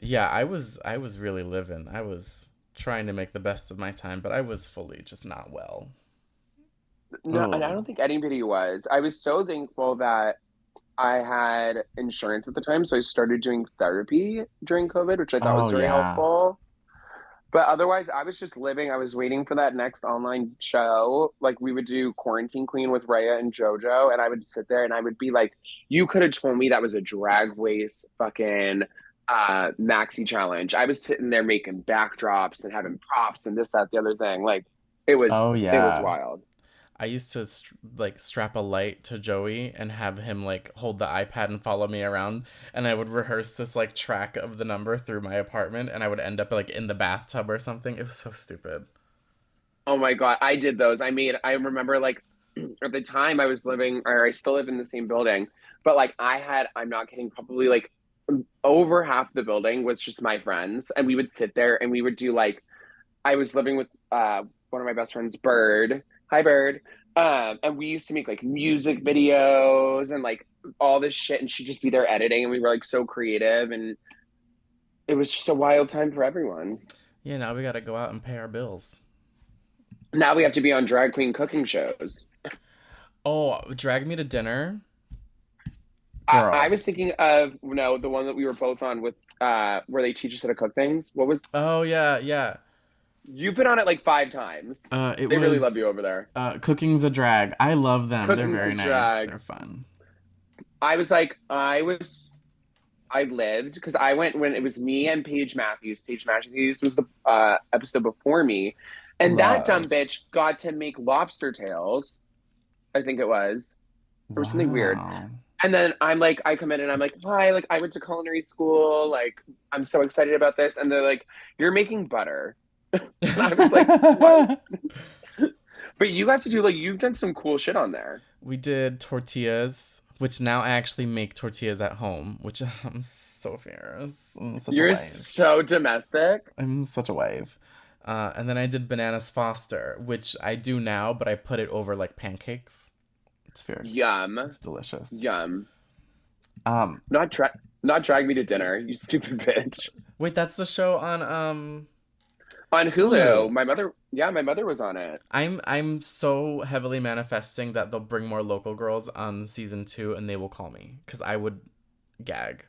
Yeah, I was really living. I was trying to make the best of my time, but I was fully just not well. No, and I Oh. don't think anybody was. I was so thankful that I had insurance at the time, so I started doing therapy during COVID, which I thought Oh was very yeah. helpful. But otherwise, I was just living. I was waiting for that next online show. Like we would do Quarantine Queen with Rhea and JoJo, and I would sit there and I would be like, "You could have told me that was a drag race fucking maxi challenge." I was sitting there making backdrops and having props and this, that, the other thing. Like Oh it was yeah. wild. I used to like strap a light to Joey and have him like hold the iPad and follow me around, and I would rehearse this like track of the number through my apartment, and I would end up like in the bathtub or something. It was so stupid. Oh my God, I did those. I remember like at the time I was living, or I still live in the same building, but like I'm not kidding, probably like over half the building was just my friends. And we would sit there and we would do like, I was living with one of my best friends, Bird. Hi, Bird. And we used to make like music videos and like all this shit. And she'd just be there editing. And we were like so creative. And it was just a wild time for everyone. Yeah, now we gotta go out and pay our bills. Now we have to be on drag queen cooking shows. Oh, drag me to dinner, I girl. was thinking of no, the one that we were both on with where they teach us how to cook things. What was Oh yeah, yeah. you've been on it like 5 times. It They really love was you over there. Cooking's a drag. I love them. They're Cooking's a very nice. drag. They're fun. I lived because I went when it was me and Paige Matthews. Paige Matthews was the episode before me, and that dumb Love. bitch got to make lobster tails. I think it was or something weird. Wow. And then I'm like, I come in and I'm like, hi, like I went to culinary school, like I'm so excited about this. And they're like, you're making butter. And I was like, what? But you got to do like you've done some cool shit on there. We did tortillas, which now I actually make tortillas at home, which I'm so fierce. I'm such a You're wife. so domestic. I'm such a wife. And then I did bananas Foster, which I do now, but I put it over like pancakes. It's fierce. Yum. It's delicious. Yum. Um, Not drag me to dinner, you stupid bitch. wait, that's the show on On Hulu, Hulu. my mother was on it. I'm so heavily manifesting that they'll bring more local girls on season 2, and they will call me because I would gag.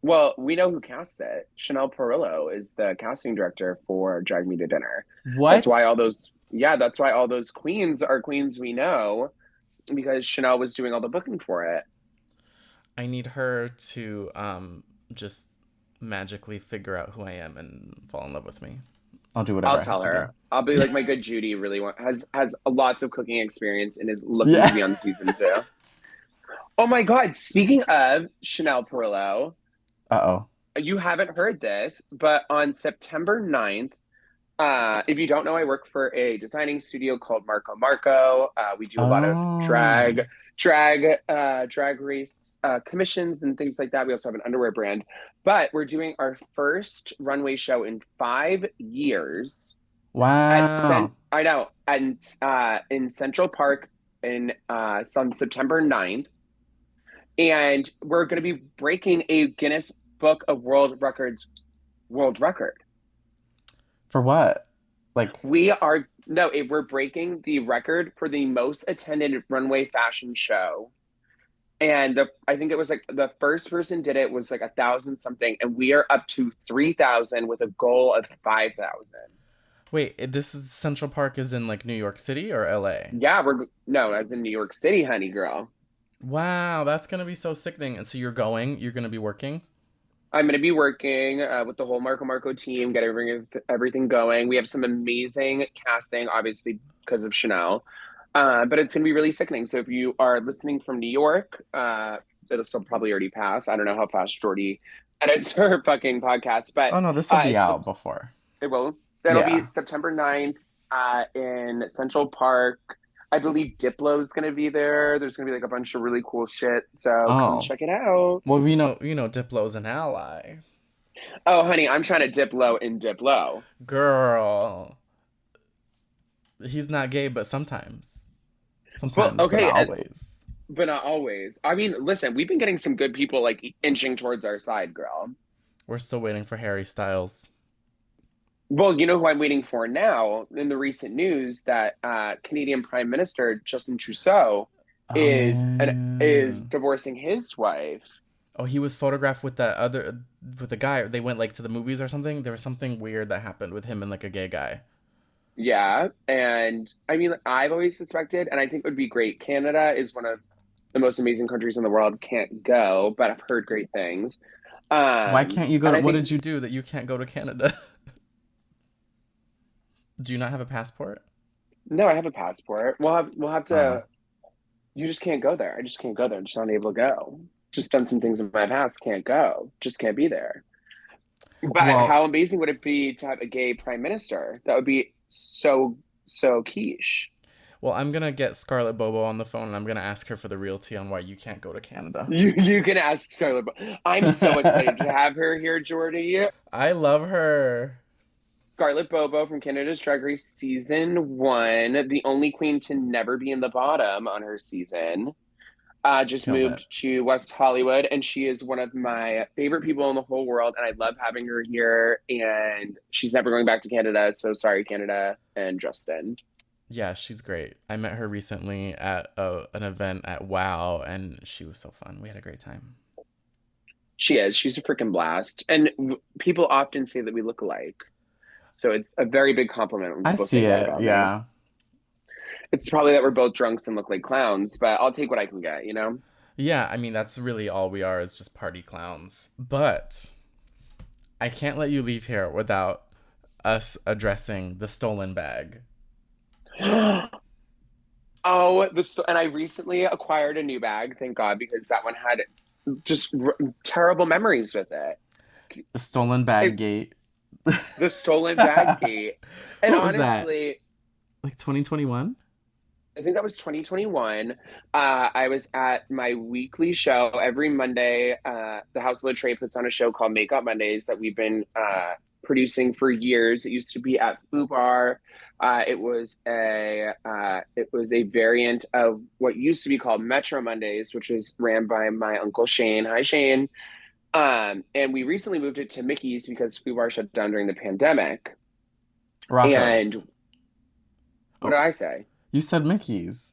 Well, we know who casts it. Chanel Perillo is the casting director for Drag Me to Dinner. What? That's why all those queens are queens we know because Chanel was doing all the booking for it. I need her to just magically figure out who I am and fall in love with me. I'll do whatever I'll I have tell to do. her. I'll be like, my good Judy has lots of cooking experience and is looking to Yeah. be on season 2. Oh my God! Speaking of Chanel Perillo, Uh-oh. you haven't heard this, but on September 9th, if you don't know, I work for a designing studio called Marco Marco. We do a lot of Oh. drag race commissions and things like that. We also have an underwear brand, but we're doing our first runway show in 5 years Wow. I know, and in Central Park in on September 9th, and we're going to be breaking a Guinness Book of World Records world record. For what? Like, We are no, we're breaking the record for the most attended runway fashion show. And I think it was like the first person did it was like 1,000 something, and we are up to 3,000 with a goal of 5,000. wait, this is Central Park is in like New York City or LA? Yeah, we're no, that's in New York City, honey girl. Wow, that's gonna be so sickening. And so you're gonna be working? I'm going to be working with the whole Marco Marco team, get everything going. We have some amazing casting, obviously because of Chanel, but it's going to be really sickening. So if you are listening from New York, it'll still probably already pass. I don't know how fast Jordy edits her fucking podcast, but Oh no, this will be it's out before. it will. That'll be Yeah. September 9th in Central Park. I believe Diplo's going to be there. There's going to be like a bunch of really cool shit. So come Oh. check it out. Well, Diplo's an ally. Oh, honey, I'm trying to dip low in dip low. Girl. He's not gay, but sometimes. Well, Sometimes, but okay, not always. but not always. I mean, listen, we've been getting some good people like inching towards our side, girl. We're still waiting for Harry Styles. Well, you know who I'm waiting for now in the recent news that Canadian Prime Minister Justin Trudeau Oh is man. divorcing his wife. Oh, he was photographed with that other with the guy. They went like to the movies or something. There was something weird that happened with him and like a gay guy. Yeah, and I mean, I've always suspected, and I think it would be great. Canada is one of the most amazing countries in the world. Can't go, but I've heard great things. Why can't you go And to, I what think did you do that you can't go to Canada? Do you not have a passport? no, I have a passport. We'll have Oh. to. You just can't go there. I just can't go there. I'm just not able to go. Just done some things in my past. Can't go. Just can't be there. But Well, how amazing would it be to have a gay prime minister? That would be so quiche. I'm gonna get Scarlett Bobo on the phone and I'm gonna ask her for the realty on why you can't go to Canada. You can ask Scarlett. I'm so excited to have her here, Jordy. I love her. Scarlett Bobo from Canada's Drag Race season one, the only queen to never be in the bottom on her season. Just Killed it. moved to West Hollywood, and she is one of my favorite people in the whole world, and I love having her here. And she's never going back to Canada, so sorry, Canada and Justin. Yeah, she's great. I met her recently at an event at WoW, and she was so fun. We had a great time. She is. She's a freaking blast, and people often say that we look alike. So it's a very big compliment when I people see say that it. about me. Yeah. It's probably that we're both drunks and look like clowns, but I'll take what I can get, you know? Yeah, I mean, that's really all we are is just party clowns. But I can't let you leave here without us addressing the stolen bag. And I recently acquired a new bag, thank God, because that one had just terrible memories with it. The stolen bag It gate. the stolen bag gate. And What was that? honestly, Like 2021? I think that was 2021. I was at my weekly show every Monday. The House of Litre puts on a show called Makeup Mondays that we've been producing for years. It used to be at Foo Bar. It was a variant of what used to be called Metro Mondays, which was ran by my uncle Shane. Hi Shane. And we recently moved it to Mickey's because Foo Bar shut down during the pandemic. And Rocco's. what did Oh, I say? you said Mickey's.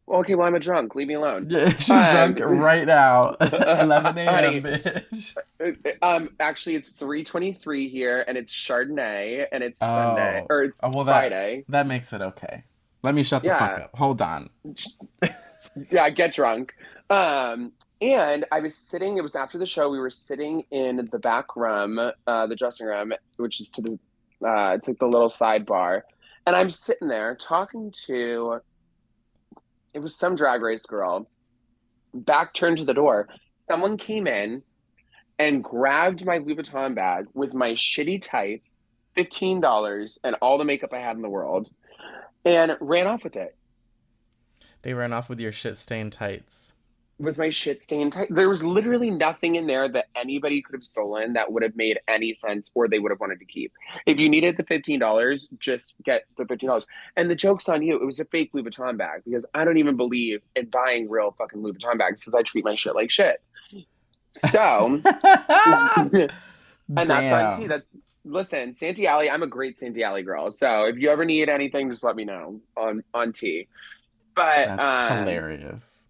Well, okay, well, I'm a drunk. Leave me alone. Yeah, she's Um, drunk right now. 11 a.m., honey, bitch. actually, it's 3:23 here, and it's Chardonnay, and it's Sunday, Oh. or Oh, it's well, Friday. that makes it okay. Let me shut the fuck Yeah, up. Hold on. yeah, get drunk. And I was sitting. It was after the show. We were sitting in the back room, the dressing room, which is to the, it's like the little sidebar, and I'm sitting there talking to. It was some drag race girl. Back turned to the door. Someone came in and grabbed my Louis Vuitton bag with my shitty tights, $15, and all the makeup I had in the world, and ran off with it. They ran off with your shit stained tights. With my shit stained tight. There was literally nothing in there that anybody could have stolen that would have made any sense or they would have wanted to keep. If you needed the $15, just get the $15. And the joke's on you. It was a fake Louis Vuitton bag because I don't even believe in buying real fucking Louis Vuitton bags because I treat my shit like shit. So, and that's on T. Damn. That listen, Santee Alley. I'm a great Santee Alley girl. So if you ever need anything, just let me know on T. But That's hilarious.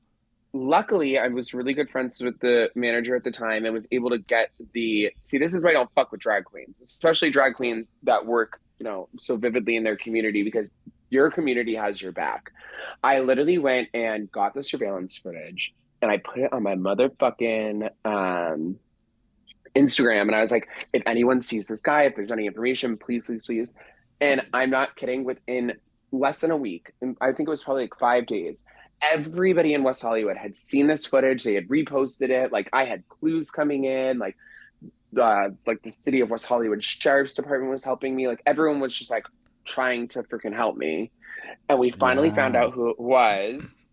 luckily, I was really good friends with the manager at the time and was able to get the. See, this is why I don't fuck with drag queens, especially drag queens that work, so vividly in their community because your community has your back. I literally went and got the surveillance footage and I put it on my motherfucking Instagram. And I was like, if anyone sees this guy, if there's any information, please, please, please. And I'm not kidding, within less than a week, and I think it was probably like 5 days, everybody in West Hollywood had seen this footage. They had reposted it. Like I had clues coming in, like the city of West Hollywood Sheriff's Department was helping me. Like everyone was just like trying to freaking help me. And we finally found out Yes. who it was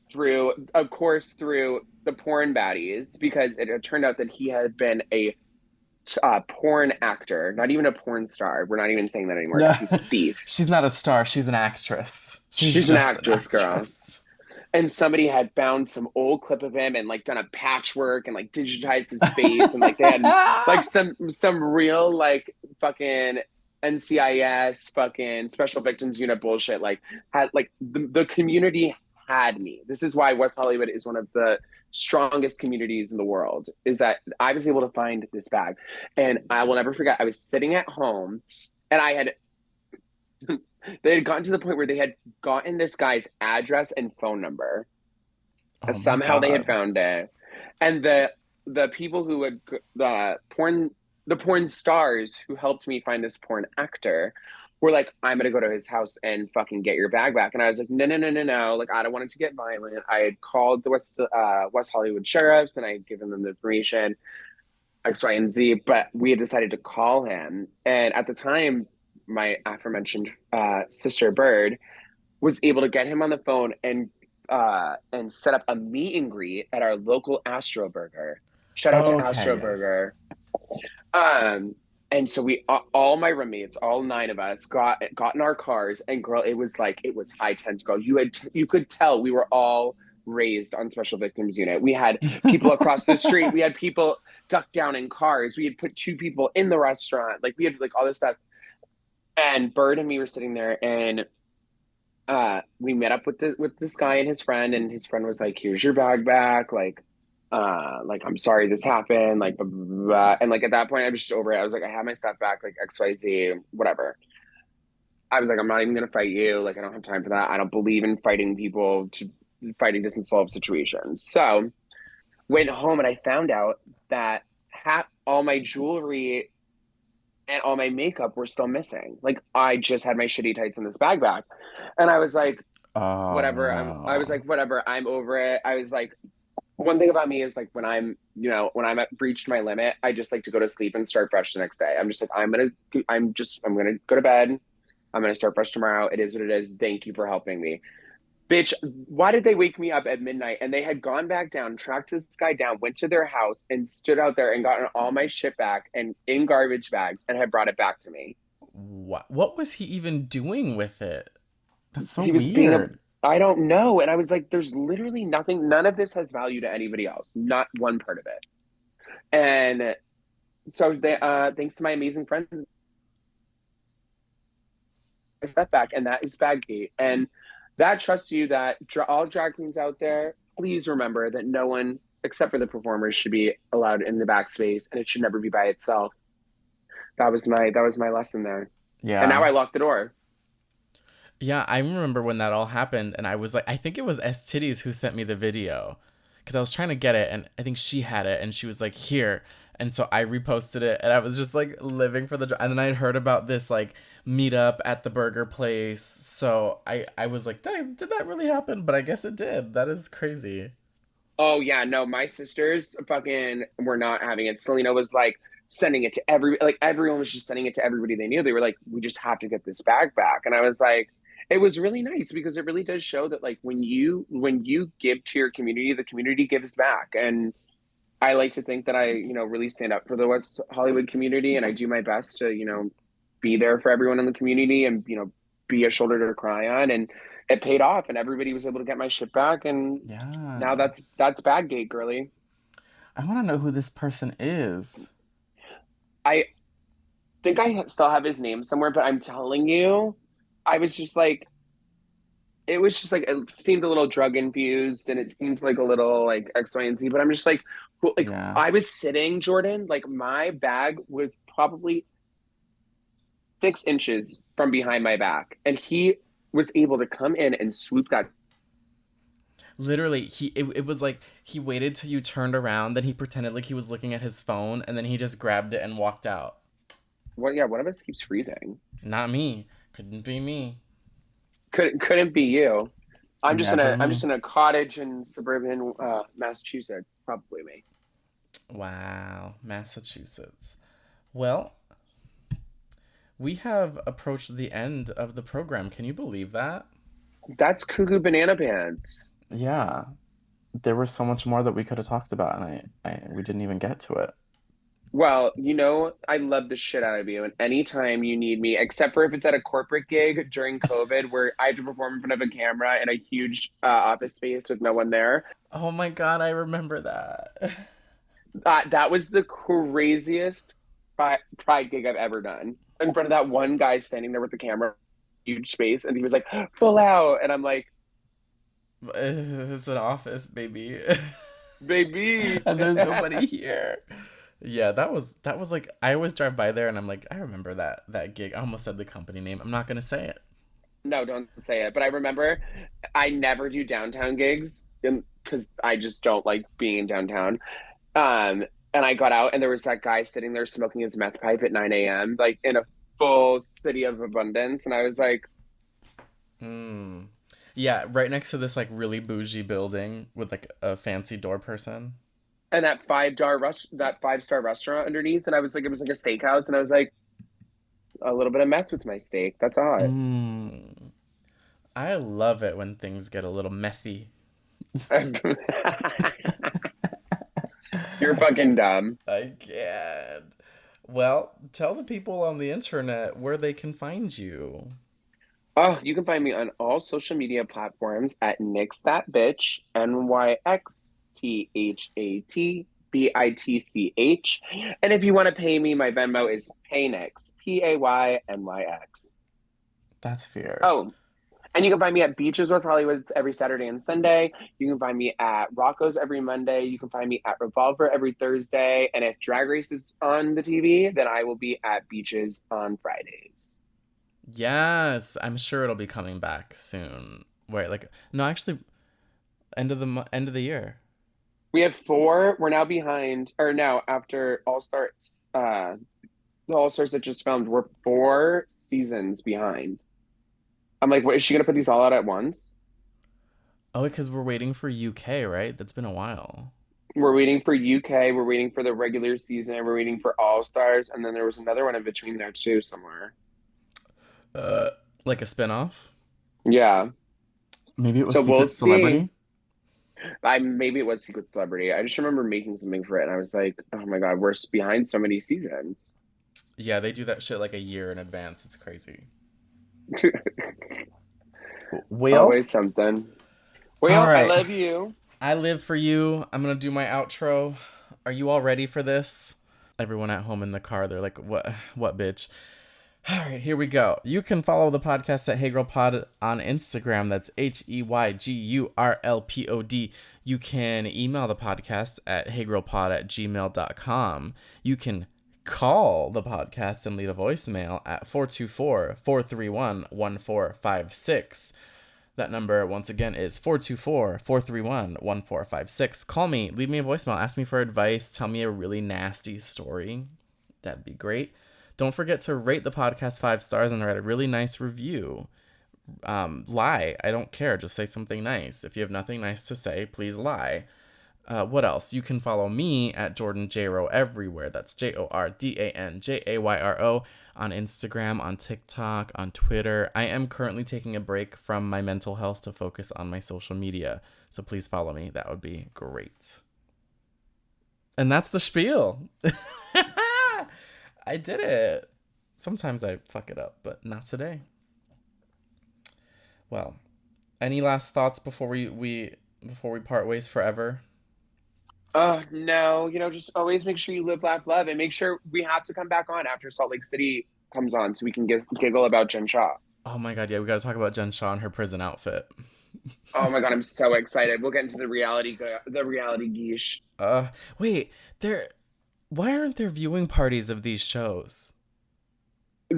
through, of course, through the porn baddies, because it had turned out that he had been a porn actor, not even a porn star. We're not even saying that anymore No, because he's a thief. she's not a star. She's an actress. She's She's an just an actress, girl. actress. And somebody had found some old clip of him and like done a patchwork and like digitized his face and like they had like some real like fucking NCIS fucking special victims unit bullshit, like had like the community had me. This is why West Hollywood is one of the strongest communities in the world, is that I was able to find this bag. And I will never forget, I was sitting at home and I had they had gotten to the point where they had gotten this guy's address and phone number. Oh my Somehow they had God. found it. And the people who would the porn stars who helped me find this porn actor were like, I'm gonna go to his house and fucking get your bag back. And I was like, no, no, no, no, no. Like, I don't want it to get violent. I had called the West Hollywood sheriffs and I had given them the information, X, Y, and Z. But we had decided to call him. And at the time, my aforementioned sister Bird was able to get him on the phone and set up a meet and greet at our local Astro Burger. Shout out to Okay, Astro yes. Burger. Um, and so we all my roommates, all nine of us, got in our cars, and girl, it was like it was high tense. Girl, you could tell we were all raised on Special Victims Unit. We had people across the street. We had people ducked down in cars. We had put two people in the restaurant. Like we had like all this stuff. And Bird and me were sitting there, and we met up with this guy and his friend was like, here's your bag back, like I'm sorry this happened, like blah, blah, blah. And like at that point I was just over it. I was like, I have my stuff back, like XYZ, whatever. I was like, I'm not even gonna fight you, like I don't have time for that. I don't believe in fighting to solve situations. So went home and I found out that all my jewelry and all my makeup were still missing. Like I just had my shitty tights in this bag back. And I was like, Oh whatever. I was no. like, whatever, I'm over it. I was like, one thing about me is like when I'm at reached my limit, I just like to go to sleep and start fresh the next day. I'm just like, I'm gonna go to bed. I'm gonna start fresh tomorrow. It is what it is. Thank you for helping me. Bitch, why did they wake me up at midnight? And they had gone back down, tracked this guy down, went to their house and stood out there and gotten all my shit back and in garbage bags and had brought it back to me. What was he even doing with it? That's so He was being a weird. I don't know. And I was like, there's literally nothing, none of this has value to anybody else, not one part of it. And so thanks to my amazing friends, I step back, and that is Baggate. And that trusts you that all drag queens out there, please remember that no one except for the performers should be allowed in the backspace, and it should never be by itself. That was my lesson there. And now Yeah. I lock the door. Yeah, I remember when that all happened, and I was like, I think it was S Titties who sent me the video, because I was trying to get it, and I think she had it, and she was like, "Here," and so I reposted it, and I was just like living for the. And then I heard about this like meetup at the burger place, so I was like, did that really happen? But I guess it did. That is crazy. Oh yeah, no, my sisters fucking were not having it. Selena was like sending it to everyone was just sending it to everybody they knew. They were like, we just have to get this bag back. And I was like, it was really nice because it really does show that like when you give to your community, the community gives back. And I like to think that I, really stand up for the West Hollywood community and I do my best to, be there for everyone in the community and, be a shoulder to cry on. And it paid off and everybody was able to get my shit back. And now that's Yes. that's Baggate, girly. I want to know who this person is. I think I still have his name somewhere, but I'm telling you, I was just like, it was just like it seemed a little drug infused, and it seemed like a little like X, Y, and Z. But I'm just like, like Yeah. I was sitting, Jordan, like my bag was probably 6 inches from behind my back, and he was able to come in and swoop that. Literally, it was like he waited till you turned around, then he pretended like he was looking at his phone, and then he just grabbed it and walked out. Well, yeah, one of us keeps freezing. Not me. Couldn't be me. Couldn't be you. Never I'm me. just in a cottage in suburban Massachusetts. Probably me. Wow, Massachusetts. Well, we have approached the end of the program. Can you believe that? That's cuckoo banana pants. Yeah, there was so much more that we could have talked about, and we didn't even get to it. Well, I love the shit out of you. And anytime you need me, except for if it's at a corporate gig during COVID where I have to perform in front of a camera in a huge office space with no one there, Oh my god, I remember that. that was the craziest pride gig I've ever done. In front of that one guy standing there with the camera, huge space, and he was like, full out. And I'm like, It's an office, baby. Baby. And there's nobody here. Yeah, that was like I always drive by there and I'm like, I remember that gig. I almost said the company name. I'm not gonna say it. No, don't say it. But I remember I never do downtown gigs because I just don't like being in downtown. And I got out and there was that guy sitting there smoking his meth pipe at 9 a.m., like in a full city of abundance. And I was like, Hmm. Yeah, right next to this like really bougie building with like a fancy door person. and that 5-star restaurant underneath. And I was like, it was like a steakhouse. And I was like, a little bit of meth with my steak. That's all. Mm. I love it when things get a little methy. You're fucking dumb. I can't. Well, tell the people on the internet where they can find you. Oh, you can find me on all social media platforms at Nyx That Bitch, NYXTHATBITCH. And if you want to pay me, my Venmo is Paynyx, PAYNYX. That's fierce. Oh, and you can find me at Beaches West Hollywood every Saturday and Sunday. You can find me at Rocco's every Monday. You can find me at Revolver every Thursday. And if Drag Race is on the TV, then I will be at Beaches on Fridays. Yes, I'm sure it'll be coming back soon. Wait, like no, actually, end of the year. We have four. We're now behind, or now after All Stars, the All Stars that just filmed, we're 4 seasons behind. I'm like, what, is she gonna put these all out at once? Oh, because we're waiting for UK, right? That's been a while. We're waiting for UK. We're waiting for the regular season. And we're waiting for All Stars, and then there was another one in between there too somewhere. Uh, like a spin-off? Yeah. Maybe it was So we'll Secret see. Celebrity? I maybe it was Secret Celebrity. I just remember making something for it, and I was like, oh my god, we're behind so many seasons. Yeah, they do that shit like a year in advance. It's crazy. Well, Always something. all Well, I right. love you. I live for you. I'm gonna do my outro. Are you all ready for this? Everyone at home in the car, they're like, what, bitch? All right, here we go. You can follow the podcast at Hey Girl Pod on Instagram. That's HEYGURLPOD. You can email the podcast at heygirlpod@gmail.com. You can call the podcast and leave a voicemail at 424-431-1456. That number, once again, is 424-431-1456. Call me, leave me a voicemail, ask me for advice, tell me a really nasty story. That'd be great. Don't forget to rate the podcast 5 stars and write a really nice review. Lie. I don't care. Just say something nice. If you have nothing nice to say, please lie. What else? You can follow me at Jordan Jayro everywhere. That's JordanJayro on Instagram, on TikTok, on Twitter. I am currently taking a break from my mental health to focus on my social media. So please follow me. That would be great. And that's the spiel. I did it. Sometimes I fuck it up, but not today. Well, any last thoughts before we part ways forever? Oh no, just always make sure you live, laugh, love, and make sure we have to come back on after Salt Lake City comes on so we can giggle about Jen Shaw. Oh my god, yeah, we gotta talk about Jen Shaw and her prison outfit. Oh my god, I'm so excited. We'll get into the reality geesh. Wait, why aren't there viewing parties of these shows?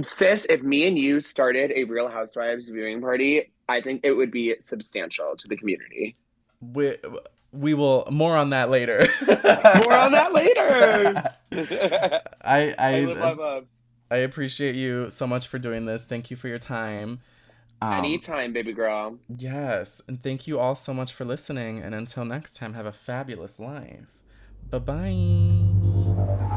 Sis, if me and you started a Real Housewives viewing party, I think it would be substantial to the community. We we will more on that later. More on that later. I I live, I love, love. I appreciate you so much for doing this. Thank you for your time. Um, Anytime, baby girl. yes, and thank you all so much for listening. And until next time, have a fabulous life. Bye bye.